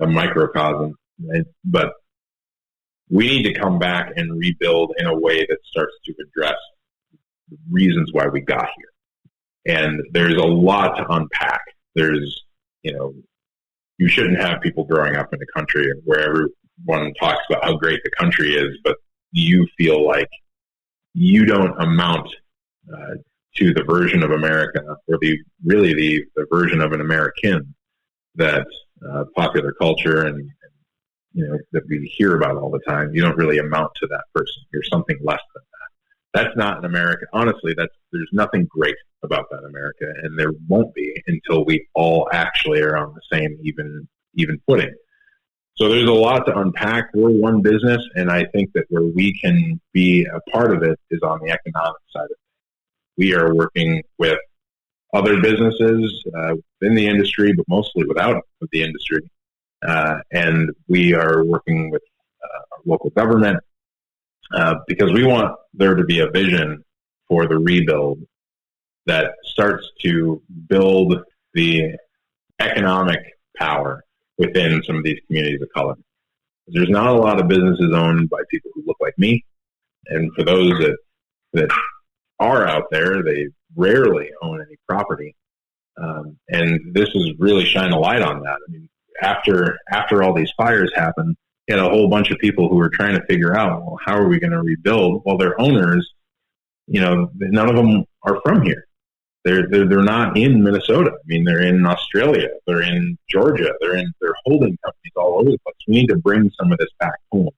a microcosm, right? But we need to come back and rebuild in a way that starts to address the reasons why we got here. And there's a lot to unpack. There's, you shouldn't have people growing up in a country where everyone talks about how great the country is, but you feel like you don't amount to the version of America, or the version of an American that popular culture and that we hear about all the time. You don't really amount to that person. You're something less than that. That's not an America. Honestly, there's nothing great about that America, and there won't be until we all actually are on the same even footing. So there's a lot to unpack. We're one business, and I think that where we can be a part of it is on the economic side of it. We are working with other businesses in the industry, but mostly without the industry. And we are working with our local government because we want there to be a vision for the rebuild that starts to build the economic power within some of these communities of color. There's not a lot of businesses owned by people who look like me. And for those that are out there, they rarely own any property. And this is really shine a light on that. I mean, after all these fires happened, you had a whole bunch of people who were trying to figure out, well, how are we going to rebuild? Well, their owners, none of them are from here. They're not in Minnesota. I mean, they're in Australia. They're in Georgia. They're holding companies all over the place. We need to bring some of this back home.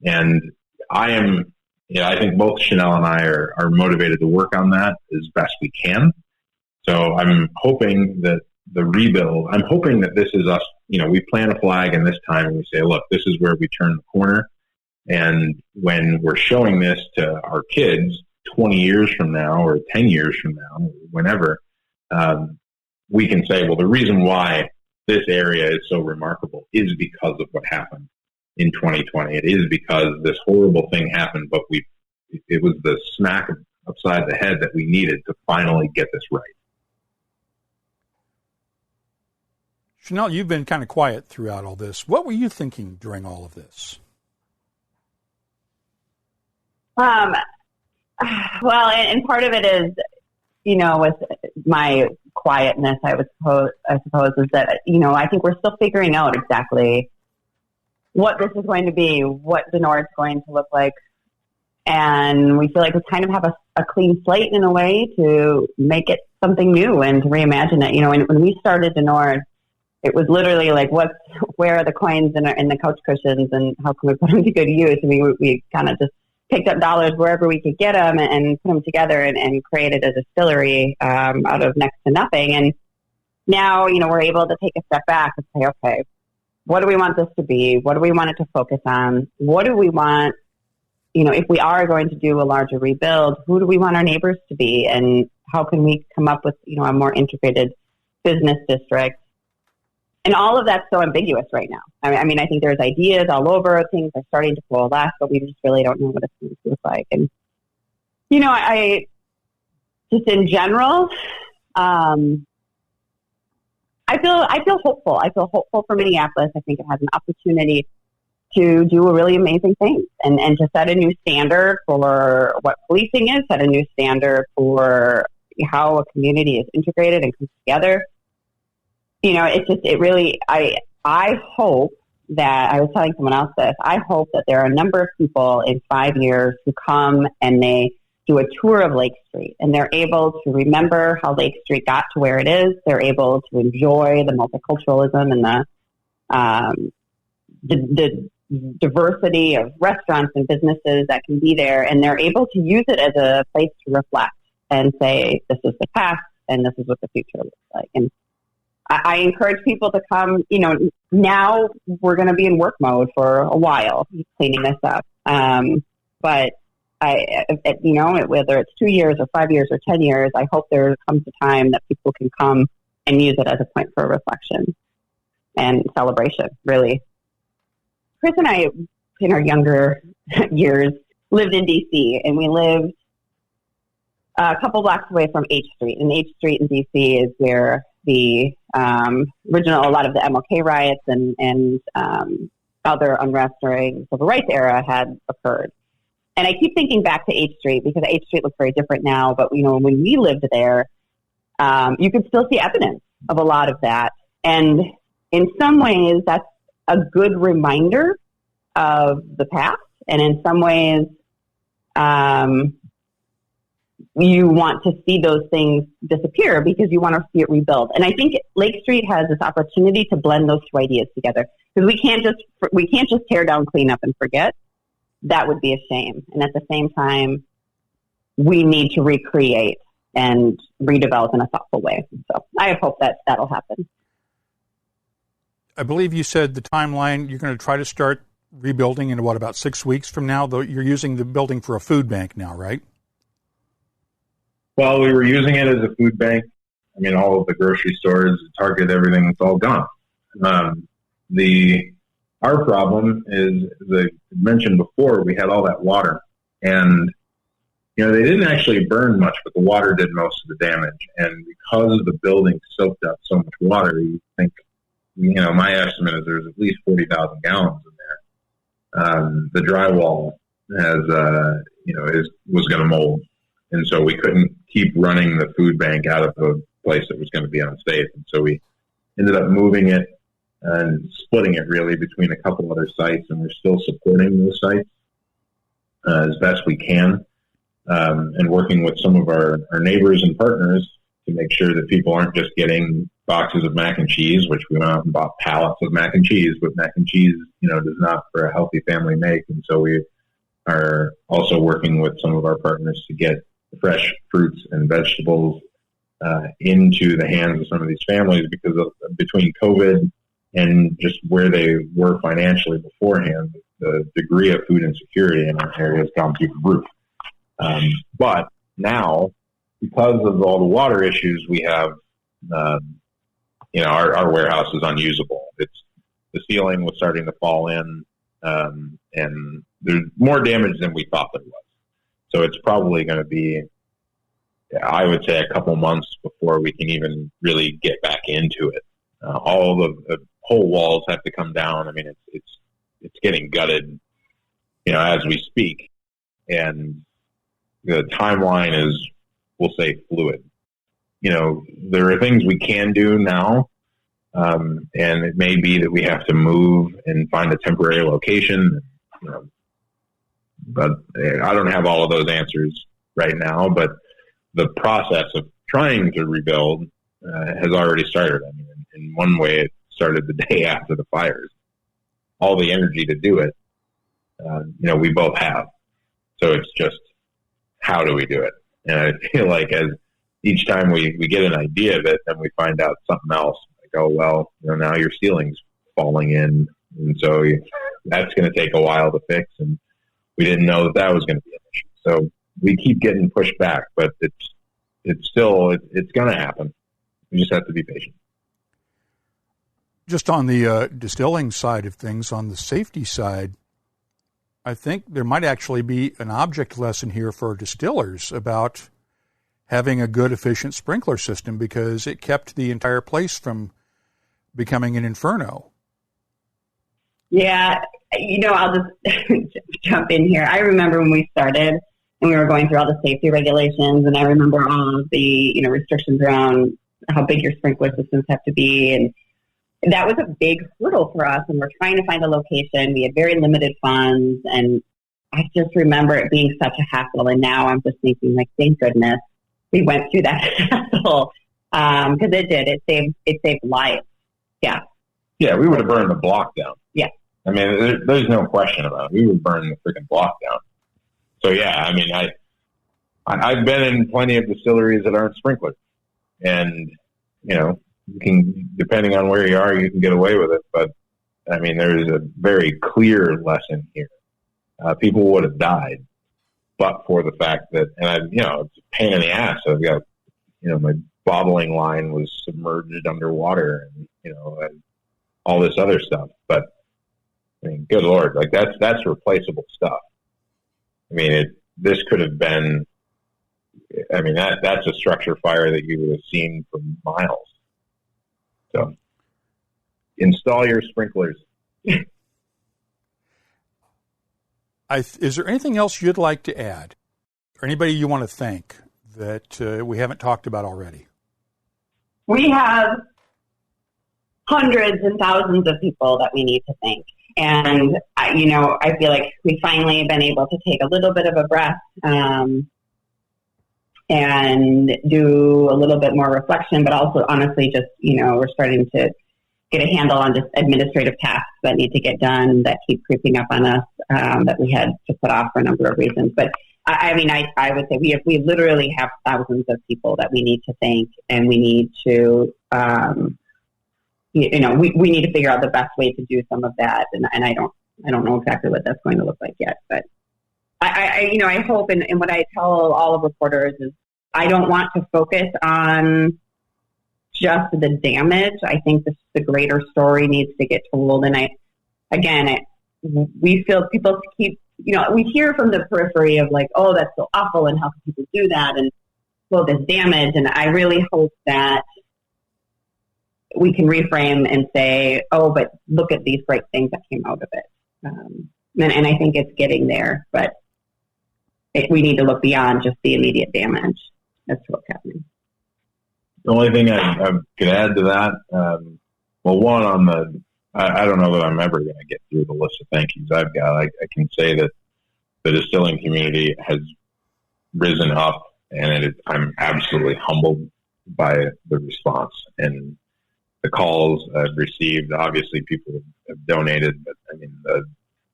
And I think both Shanelle and I are motivated to work on that as best we can. So I'm hoping that the rebuild, I'm hoping that this is us, we plant a flag in this time and we say, look, this is where we turn the corner. And when we're showing this to our kids 20 years from now or 10 years from now, whenever, we can say, well, the reason why this area is so remarkable is because of what happened in 2020. It is because this horrible thing happened, but it was the smack upside the head that we needed to finally get this right. Shanelle, you've been kind of quiet throughout all this. What were you thinking during all of this? Well, and part of it is, with my quietness, I suppose is that, I think we're still figuring out exactly what this is going to be, what the North is going to look like. And we feel like we kind of have a clean slate in a way to make it something new and to reimagine it. When we started the North, it was literally like, where are the coins in the couch cushions and how can we put them to good use? I mean, we kind of just picked up dollars wherever we could get them and put them together and created a distillery out of next to nothing. And now, we're able to take a step back and say, okay, what do we want this to be? What do we want it to focus on? What do we want, if we are going to do a larger rebuild, who do we want our neighbors to be? And how can we come up with, a more integrated business district? And all of that's so ambiguous right now. I mean, I think there's ideas all over. Things are starting to coalesce, but we just really don't know what it's going to look like. And, I just in general, I feel hopeful. I feel hopeful for Minneapolis. I think it has an opportunity to do a really amazing thing and to set a new standard for what policing is, set a new standard for how a community is integrated and comes together. I hope that, I was telling someone else this, I hope that there are a number of people in 5 years who come and they do a tour of Lake Street and they're able to remember how Lake Street got to where it is. They're able to enjoy the multiculturalism and the diversity of restaurants and businesses that can be there. And they're able to use it as a place to reflect and say, this is the past and this is what the future looks like. And I encourage people to come, now we're going to be in work mode for a while, cleaning this up. But whether it's 2 years or 5 years or 10 years, I hope there comes a time that people can come and use it as a point for reflection and celebration, really. Chris and I, in our younger years, lived in D.C., and we lived a couple blocks away from H Street. And H Street in D.C. is where the a lot of the MLK riots and other unrest during the civil rights era had occurred. And I keep thinking back to H Street because H Street looks very different now. But, when we lived there, you could still see evidence of a lot of that. And in some ways, that's a good reminder of the past. And in some ways, you want to see those things disappear because you want to see it rebuild. And I think Lake Street has this opportunity to blend those two ideas together, because we can't just tear down, clean up, and forget. That would be a shame. And at the same time, we need to recreate and redevelop in a thoughtful way. So I hope that that'll happen. I believe you said the timeline, you're going to try to start rebuilding in about 6 weeks from now, though you're using the building for a food bank now, right? Well, we were using it as a food bank. I mean, all of the grocery stores, Target, everything, it's all gone. Our problem is, as I mentioned before, we had all that water. And, they didn't actually burn much, but the water did most of the damage. And because the building soaked up so much water, you think, my estimate is there's at least 40,000 gallons in there. The drywall was going to mold. And so we couldn't keep running the food bank out of a place that was going to be unsafe. And so we ended up moving it and splitting it really between a couple other sites. And we're still supporting those sites as best we can, and working with some of our neighbors and partners to make sure that people aren't just getting boxes of mac and cheese, which we went out and bought pallets of mac and cheese, but mac and cheese, does not for a healthy family make. And so we are also working with some of our partners to get fresh fruits and vegetables into the hands of some of these families, because between COVID and just where they were financially beforehand, the degree of food insecurity in our area has gone through the roof. But now, because of all the water issues we have, our warehouse is unusable. The ceiling was starting to fall in, and there's more damage than we thought there was. So it's probably going to be, I would say, a couple months before we can even really get back into it. All the whole walls have to come down. I mean, it's getting gutted, as we speak, and the timeline is, we'll say, fluid. There are things we can do now, and it may be that we have to move and find a temporary location. But I don't have all of those answers right now. But the process of trying to rebuild has already started. I mean, in one way, it started the day after the fires. All the energy to do it, we both have. So it's just, how do we do it? And I feel like as each time we get an idea of it, then we find out something else. Like, oh, well, now your ceiling's falling in. And so that's going to take a while to fix. And we didn't know that was going to be an issue. So we keep getting pushed back, but it's going to happen. We just have to be patient. Just on the distilling side of things, on the safety side, I think there might actually be an object lesson here for distillers about having a good, efficient sprinkler system, because it kept the entire place from becoming an inferno. Yeah, I'll just jump in here. I remember when we started and we were going through all the safety regulations, and I remember all of the, restrictions around how big your sprinkler systems have to be. And that was a big hurdle for us, and we're trying to find a location. We had very limited funds, and I just remember it being such a hassle. And now I'm just thinking, like, thank goodness we went through that hassle, because it saved lives. Yeah. Yeah, we would have burned the block down. Yeah. I mean, there's no question about it. We would burn the freaking block down. So yeah, I mean, I've been in plenty of distilleries that aren't sprinklers, and you can, depending on where you are, you can get away with it. But I mean, there's a very clear lesson here. People would have died, but for the fact that, and it's a pain in the ass. I've got, my bottling line was submerged underwater, and and all this other stuff. But I mean, good Lord, like that's replaceable stuff. I mean, this could have been, I mean, that's a structure fire that you would have seen for miles. So install your sprinklers. Is there anything else you'd like to add? Or anybody you want to thank that we haven't talked about already? We have hundreds and thousands of people that we need to thank. And, I feel like we finally have been able to take a little bit of a breath and do a little bit more reflection, but also honestly just, we're starting to get a handle on just administrative tasks that need to get done that keep creeping up on us that we had to put off for a number of reasons. But I would say we literally have thousands of people that we need to thank, and we need to, we need to figure out the best way to do some of that. And I don't know exactly what that's going to look like yet, but I hope, and what I tell all of reporters is I don't want to focus on just the damage. I think the greater story needs to get told. And we feel people keep, we hear from the periphery of like, oh, that's so awful, and how can people do that? And well, this damage. And I really hope that we can reframe and say, oh, but look at these great things that came out of it. And I think it's getting there, but we need to look beyond just the immediate damage. That's what's happening. The only thing I could add to that, I don't know that I'm ever going to get through the list of thank yous I've got. I can say that the distilling community has risen up, and I'm absolutely humbled by the response and the calls I've received. Obviously, people have donated, but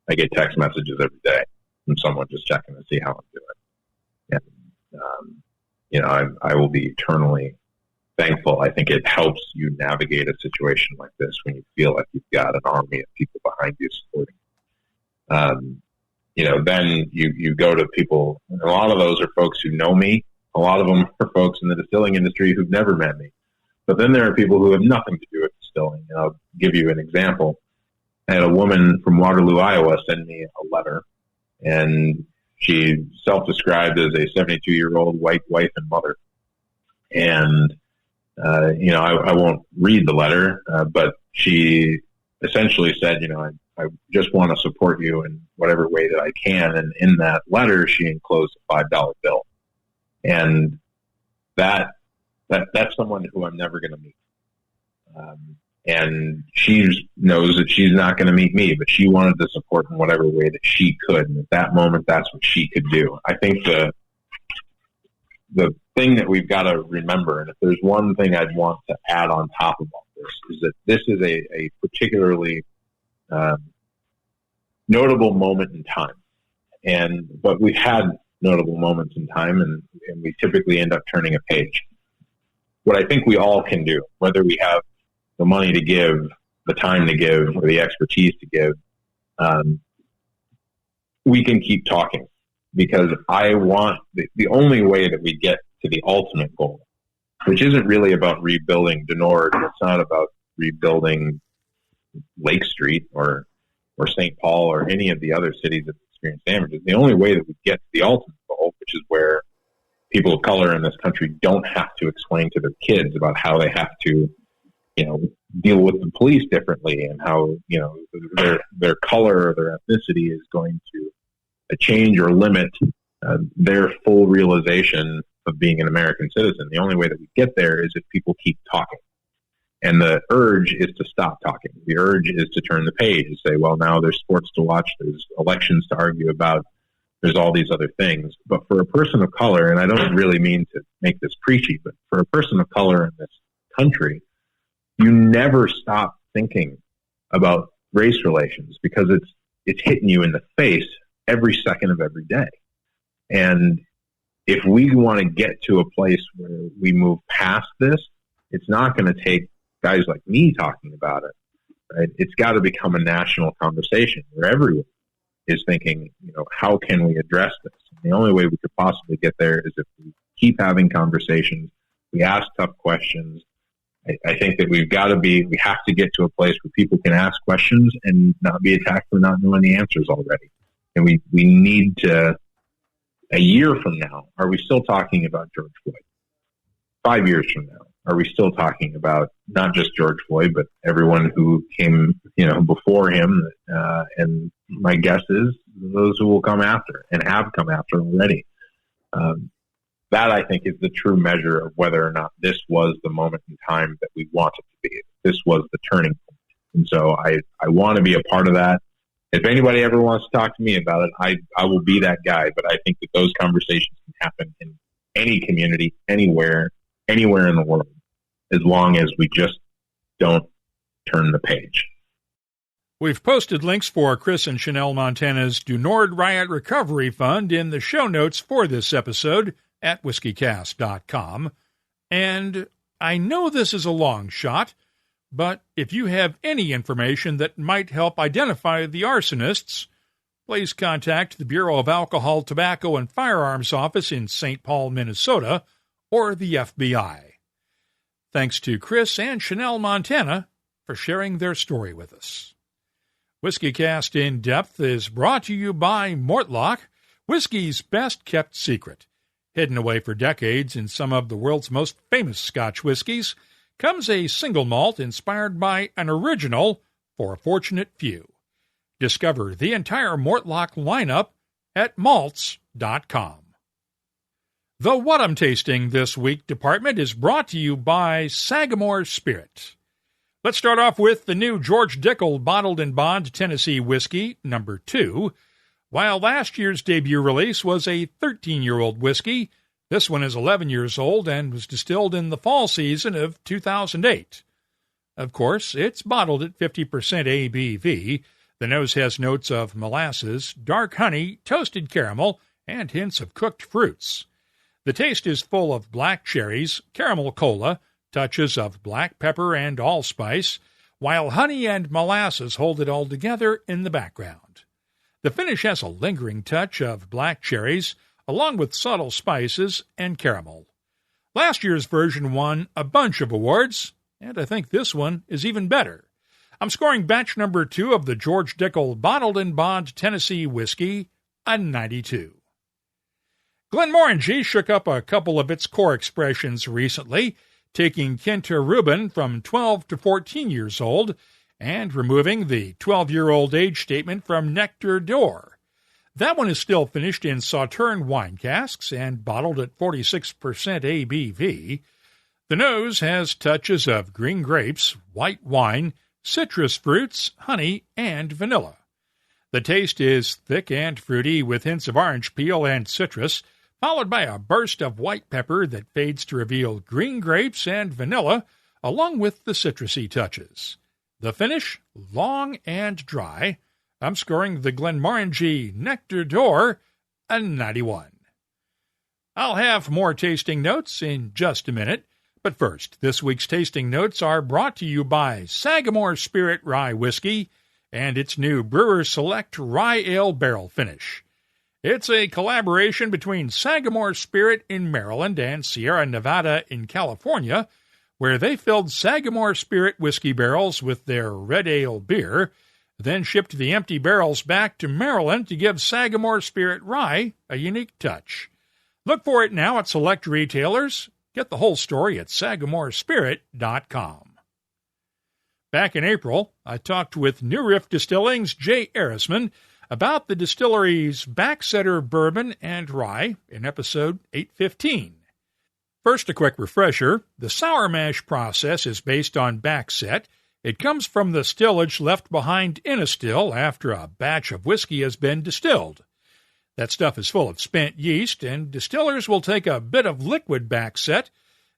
I get text messages every day from someone just checking to see how I'm doing. And, I will be eternally thankful. I think it helps you navigate a situation like this when you feel like you've got an army of people behind you supporting. Then you go to people, and a lot of those are folks who know me. A lot of them are folks in the distilling industry who've never met me. But then there are people who have nothing to do with distilling. And I'll give you an example. I had a woman from Waterloo, Iowa, send me a letter, and she self-described as a 72-year-old white wife and mother. And, I won't read the letter, but she essentially said, I just want to support you in whatever way that I can. And in that letter, she enclosed a $5 bill. And that's someone who I'm never going to meet. And she knows that she's not going to meet me, but she wanted to support in whatever way that she could. And at that moment, that's what she could do. I think the thing that we've got to remember, and if there's one thing I'd want to add on top of all this, is that this is a particularly notable moment in time. But we've had notable moments in time, and we typically end up turning a page. What I think we all can do, whether we have the money to give, the time to give, or the expertise to give, we can keep talking, because I want the only way that we get to the ultimate goal, which isn't really about rebuilding Denord. It's not about rebuilding Lake Street or St. Paul or any of the other cities that experience damages. The only way that we get to the ultimate goal, which is where people of color in this country don't have to explain to their kids about how they have to, deal with the police differently, and how, their color or their ethnicity is going to change or limit their full realization of being an American citizen. The only way that we get there is if people keep talking. And the urge is to stop talking. The urge is to turn the page and say, well, now there's sports to watch, there's elections to argue about, there's all these other things. But for a person of color, and I don't really mean to make this preachy, but for a person of color in this country, you never stop thinking about race relations, because it's hitting you in the face every second of every day. And if we want to get to a place where we move past this, it's not going to take guys like me talking about it, right? It's got to become a national conversation where everyone is thinking, how can we address this? And the only way we could possibly get there is if we keep having conversations, we ask tough questions. I think that we have to get to a place where people can ask questions and not be attacked for not knowing the answers already. And we need to, a year from now, are we still talking about George Floyd? 5 years from now, are we still talking about not just George Floyd, but everyone who came, before him? And my guess is those who will come after and have come after already. That, I think, is the true measure of whether or not this was the moment in time that we want it to be. This was the turning point. And so I want to be a part of that. If anybody ever wants to talk to me about it, I will be that guy. But I think that those conversations can happen in any community, anywhere in the world, as long as we just don't turn the page. We've posted links for Chris and Shanelle Montana's Du Nord Riot Recovery Fund in the show notes for this episode at whiskeycast.com. And I know this is a long shot, but if you have any information that might help identify the arsonists, please contact the Bureau of Alcohol, Tobacco, and Firearms Office in St. Paul, Minnesota, or the FBI. Thanks to Chris and Shanelle Montana for sharing their story with us. WhiskyCast In-Depth is brought to you by Mortlach, whiskey's best-kept secret. Hidden away for decades in some of the world's most famous Scotch whiskies, comes a single malt inspired by an original for a fortunate few. Discover the entire Mortlach lineup at malts.com. The What I'm Tasting This Week department is brought to you by Sagamore Spirit. Let's start off with the new George Dickel Bottled in Bond Tennessee Whiskey, No. 2. While last year's debut release was a 13-year-old whiskey, this one is 11 years old and was distilled in the fall season of 2008. Of course, it's bottled at 50% ABV. The nose has notes of molasses, dark honey, toasted caramel, and hints of cooked fruits. The taste is full of black cherries, caramel cola, touches of black pepper and allspice, while honey and molasses hold it all together in the background. The finish has a lingering touch of black cherries, along with subtle spices and caramel. Last year's version won a bunch of awards, and I think this one is even better. I'm scoring batch number 2 of the George Dickel Bottled in Bond Tennessee Whiskey a 92. Glenmorangie shook up a couple of its core expressions recently, taking Quinta Reuben from 12 to 14 years old and removing the 12-year-old age statement from Nectar d'Or. That one is still finished in Sauterne wine casks and bottled at 46% ABV. The nose has touches of green grapes, white wine, citrus fruits, honey, and vanilla. The taste is thick and fruity with hints of orange peel and citrus, followed by a burst of white pepper that fades to reveal green grapes and vanilla, along with the citrusy touches. The finish, long and dry. I'm scoring the Glenmorangie Nectar d'Or a 91. I'll have more tasting notes in just a minute, but first, this week's tasting notes are brought to you by Sagamore Spirit Rye Whiskey and its new Brewer Select Rye Ale Barrel Finish. It's a collaboration between Sagamore Spirit in Maryland and Sierra Nevada in California, where they filled Sagamore Spirit whiskey barrels with their red ale beer, then shipped the empty barrels back to Maryland to give Sagamore Spirit Rye a unique touch. Look for it now at select retailers. Get the whole story at sagamorespirit.com. Back in April, I talked with New Riff Distilling's Jay Arisman about the distillery's Backsetter Bourbon and Rye in episode 815. First, a quick refresher. The sour mash process is based on backset. It comes from the stillage left behind in a still after a batch of whiskey has been distilled. That stuff is full of spent yeast, and distillers will take a bit of liquid backset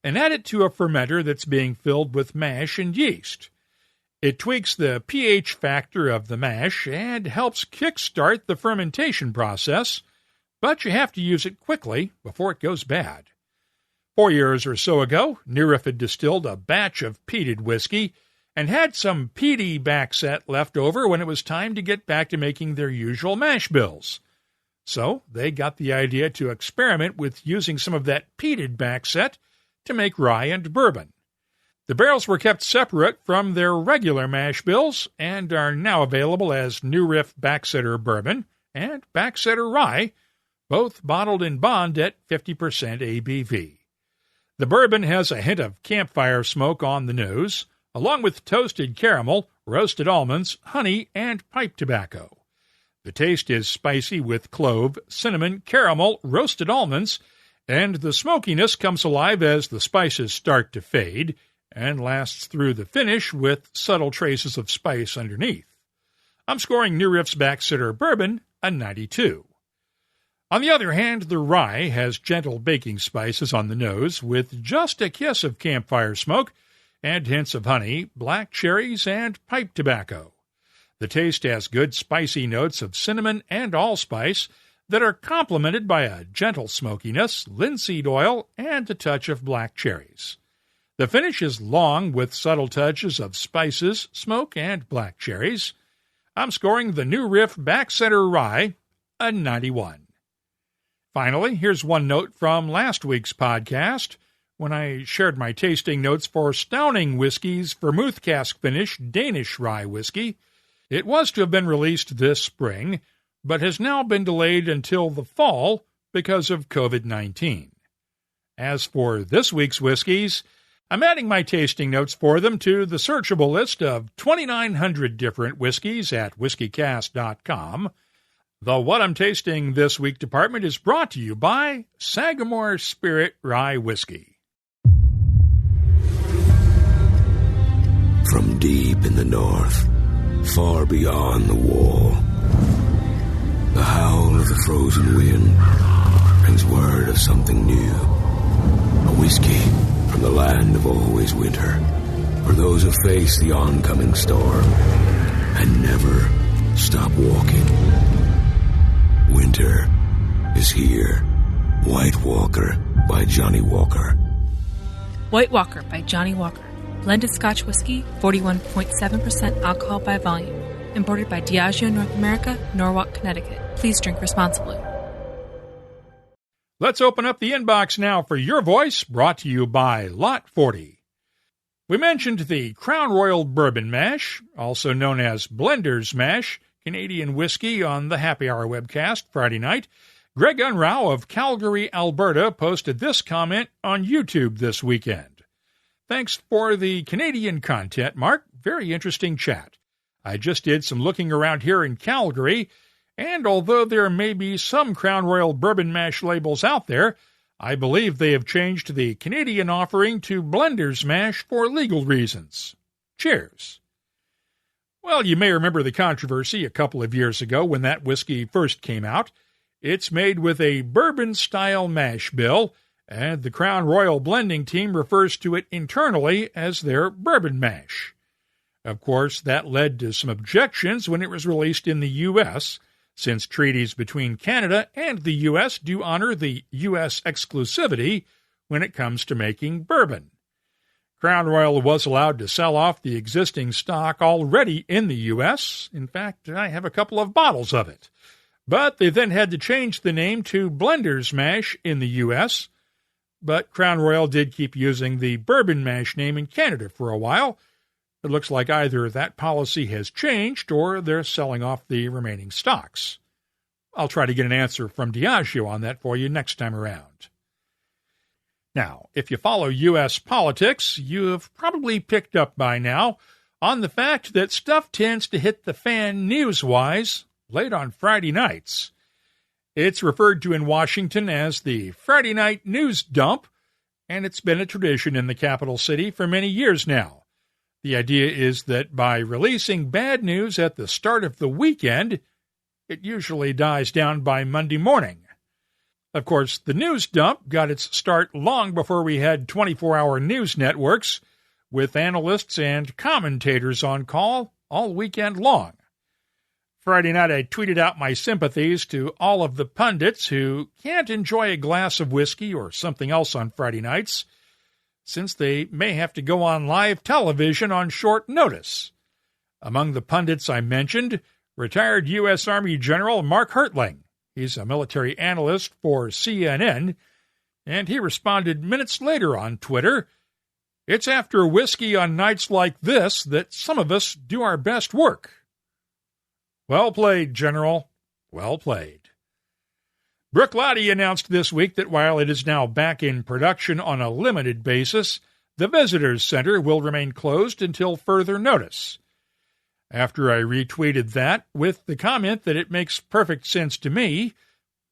and add it to a fermenter that's being filled with mash and yeast. It tweaks the pH factor of the mash and helps kickstart the fermentation process, but you have to use it quickly before it goes bad. 4 years or so ago, New Riff had distilled a batch of peated whiskey and had some peaty backset left over when it was time to get back to making their usual mash bills. So they got the idea to experiment with using some of that peated backset to make rye and bourbon. The barrels were kept separate from their regular mash bills and are now available as New Riff Backsetter Bourbon and Backsetter Rye, both bottled in bond at 50% ABV. The bourbon has a hint of campfire smoke on the nose, along with toasted caramel, roasted almonds, honey, and pipe tobacco. The taste is spicy with clove, cinnamon, caramel, roasted almonds, and the smokiness comes alive as the spices start to fade and lasts through the finish with subtle traces of spice underneath. I'm scoring New Riff's Backsetter Bourbon a 92. On the other hand, the rye has gentle baking spices on the nose with just a kiss of campfire smoke and hints of honey, black cherries, and pipe tobacco. The taste has good spicy notes of cinnamon and allspice that are complemented by a gentle smokiness, linseed oil, and a touch of black cherries. The finish is long with subtle touches of spices, smoke, and black cherries. I'm scoring the New Riff Backsetter Rye a 91. Finally, here's one note from last week's podcast when I shared my tasting notes for Stauning Whiskey's vermouth cask finish Danish rye whiskey. It was to have been released this spring, but has now been delayed until the fall because of COVID-19. As for this week's whiskeys, I'm adding my tasting notes for them to the searchable list of 2,900 different whiskeys at WhiskyCast.com. The What I'm Tasting This Week department is brought to you by Sagamore Spirit Rye Whiskey. From deep in the north, far beyond the wall, the howl of the frozen wind brings word of something new. A whiskey from the land of always winter, for those who face the oncoming storm and never stop walking. Winter is here. White Walker by Johnny Walker. White Walker by Johnny Walker. Blended Scotch whiskey, 41.7% alcohol by volume. Imported by Diageo North America, Norwalk, Connecticut. Please drink responsibly. Let's open up the inbox now for your voice, brought to you by Lot 40. We mentioned the Crown Royal Bourbon Mash, also known as Blender's Mash, Canadian whiskey on the Happy Hour webcast Friday night. Greg Unrau of Calgary, Alberta, posted this comment on YouTube this weekend. Thanks for the Canadian content, Mark. Very interesting chat. I just did some looking around here in Calgary, and although there may be some Crown Royal Bourbon Mash labels out there, I believe they have changed the Canadian offering to Blender's Mash for legal reasons. Cheers. Well, you may remember the controversy a couple of years ago when that whiskey first came out. It's made with a bourbon-style mash bill, and the Crown Royal blending team refers to it internally as their bourbon mash. Of course, that led to some objections when it was released in the U.S., since treaties between Canada and the U.S. do honor the U.S. exclusivity when it comes to making bourbon. Crown Royal was allowed to sell off the existing stock already in the U.S. In fact, I have a couple of bottles of it. But they then had to change the name to Blender's Mash in the U.S., but Crown Royal did keep using the Bourbon Mash name in Canada for a while. It looks like either that policy has changed or they're selling off the remaining stocks. I'll try to get an answer from Diageo on that for you next time around. Now, if you follow U.S. politics, you have probably picked up by now on the fact that stuff tends to hit the fan news-wise late on Friday nights. It's referred to in Washington as the Friday night news dump, and it's been a tradition in the capital city for many years now. The idea is that by releasing bad news at the start of the weekend, it usually dies down by Monday morning. Of course, the news dump got its start long before we had 24-hour news networks, with analysts and commentators on call all weekend long. Friday night, I tweeted out my sympathies to all of the pundits who can't enjoy a glass of whiskey or something else on Friday nights, since they may have to go on live television on short notice. Among the pundits I mentioned, retired U.S. Army General Mark Hertling. He's a military analyst for CNN, and he responded minutes later on Twitter, "It's after whiskey on nights like this that some of us do our best work." Well played, General. Well played. Brooklotti announced this week that while it is now back in production on a limited basis, the Visitors Center will remain closed until further notice. after I retweeted that with the comment that it makes perfect sense to me,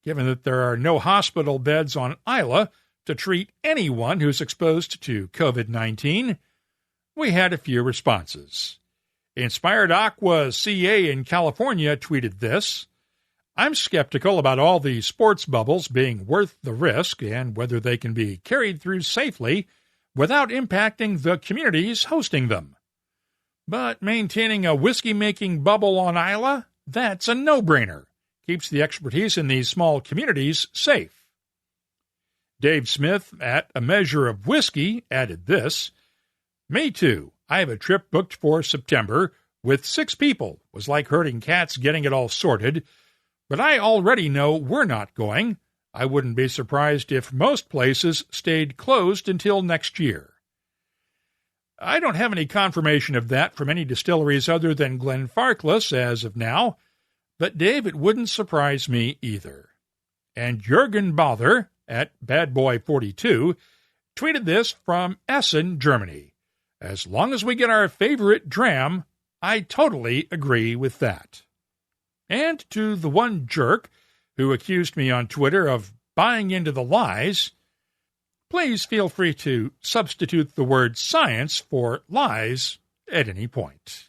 given that there are no hospital beds on Isla to treat anyone who's exposed to COVID-19. We had a few responses. Inspired Aqua CA in California tweeted this: I'm skeptical about all the sports bubbles being worth the risk and whether they can be carried through safely without impacting the communities hosting them. But maintaining a whiskey-making bubble on Isla, that's a no-brainer. Keeps the expertise in these small communities safe. Dave Smith at A Measure of Whiskey added this: Me too. I have a trip booked for September with 6 people. Was like herding cats getting it all sorted. But I already know we're not going. I wouldn't be surprised if most places stayed closed until next year. I don't have any confirmation of that from any distilleries other than Glenfarclas as of now, but Dave, it wouldn't surprise me either. And Jürgen Bother at BadBoy42 tweeted this from Essen, Germany. As long as we get our favorite dram, I totally agree with that. And to the one jerk who accused me on Twitter of buying into the lies, please feel free to substitute the word science for lies at any point.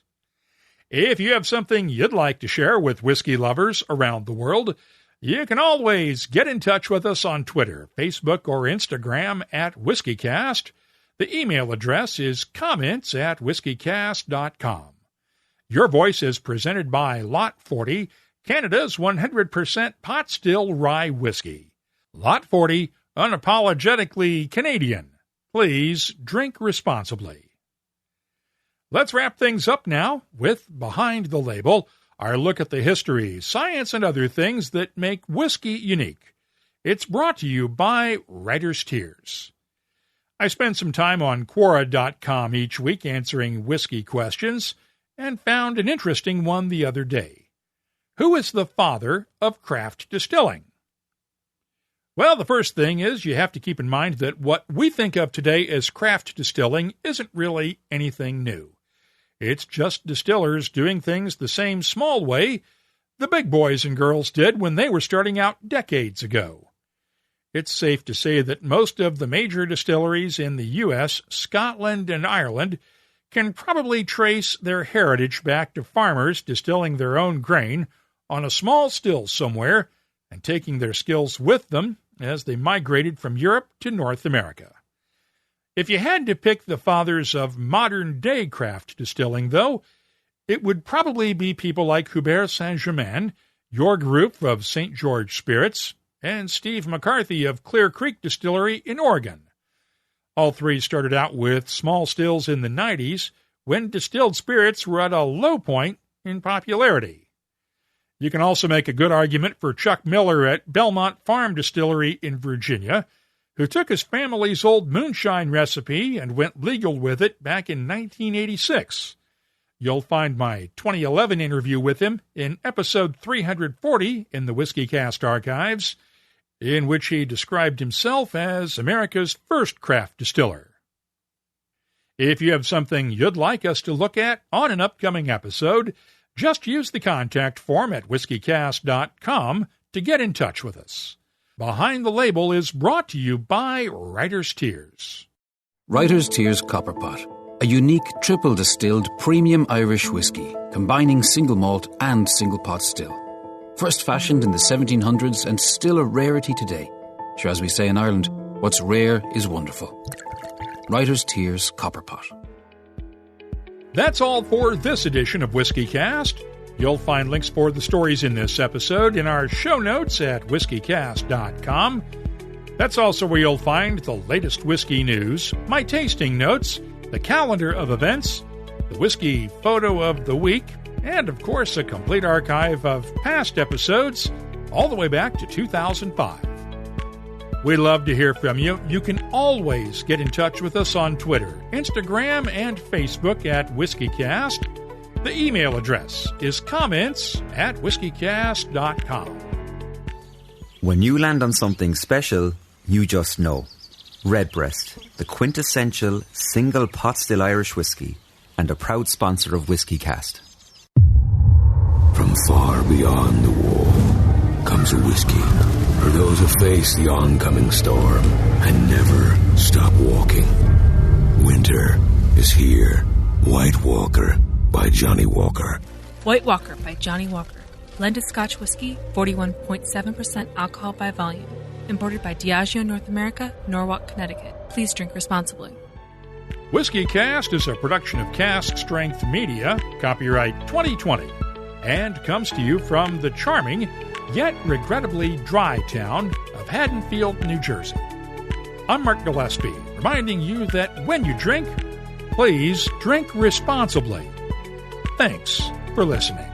If you have something you'd like to share with whiskey lovers around the world, you can always get in touch with us on Twitter, Facebook, or Instagram at WhiskyCast. The email address is comments@whiskycast.com. Your voice is presented by Lot 40, Canada's 100% pot still rye whiskey. Lot 40, unapologetically Canadian. Please drink responsibly. Let's wrap things up now with Behind the Label, our look at the history, science, and other things that make whiskey unique. It's brought to you by Writer's Tears. I spend some time on Quora.com each week answering whiskey questions and found an interesting one the other day. Who is the father of craft distilling? Well, the first thing is you have to keep in mind that what we think of today as craft distilling isn't really anything new. It's just distillers doing things the same small way the big boys and girls did when they were starting out decades ago. It's safe to say that most of the major distilleries in the U.S., Scotland, and Ireland can probably trace their heritage back to farmers distilling their own grain on a small still somewhere and taking their skills with them as they migrated from Europe to North America. If you had to pick the fathers of modern-day craft distilling, though, it would probably be people like Hubert Saint-Germain, Jorg Rupp of St. George Spirits, and Steve McCarthy of Clear Creek Distillery in Oregon. All three started out with small stills in the 90s when distilled spirits were at a low point in popularity. You can also make a good argument for Chuck Miller at Belmont Farm Distillery in Virginia, who took his family's old moonshine recipe and went legal with it back in 1986. You'll find my 2011 interview with him in episode 340 in the WhiskyCast archives, in which he described himself as America's first craft distiller. If you have something you'd like us to look at on an upcoming episode, just use the contact form at whiskycast.com to get in touch with us. Behind the Label is brought to you by Writer's Tears. Writer's Tears Copperpot, a unique triple-distilled premium Irish whiskey, combining single malt and single pot still. First fashioned in the 1700s and still a rarity today. Sure, as we say in Ireland, what's rare is wonderful. Writer's Tears Copperpot. That's all for this edition of WhiskyCast. You'll find links for the stories in this episode in our show notes at whiskycast.com. That's also where you'll find the latest whiskey news, my tasting notes, the calendar of events, the whiskey photo of the week, and, of course, a complete archive of past episodes all the way back to 2005. We'd love to hear from you. You can always get in touch with us on Twitter, Instagram, and Facebook at WhiskyCast. The email address is comments@whiskycast.com. When you land on something special, you just know. Redbreast, the quintessential single pot still Irish whiskey, and a proud sponsor of WhiskyCast. From far beyond the wall comes a whiskey for those who face the oncoming storm and never stop walking. Winter is here. White Walker by Johnny Walker. White Walker by Johnny Walker. Blended Scotch whiskey, 41.7% alcohol by volume. Imported by Diageo North America, Norwalk, Connecticut. Please drink responsibly. Whiskey Cast is a production of Cask Strength Media, copyright 2020, and comes to you from the charming, yet regrettably dry town of Haddonfield, New Jersey. I'm Mark Gillespie, reminding you that when you drink, please drink responsibly. Thanks for listening.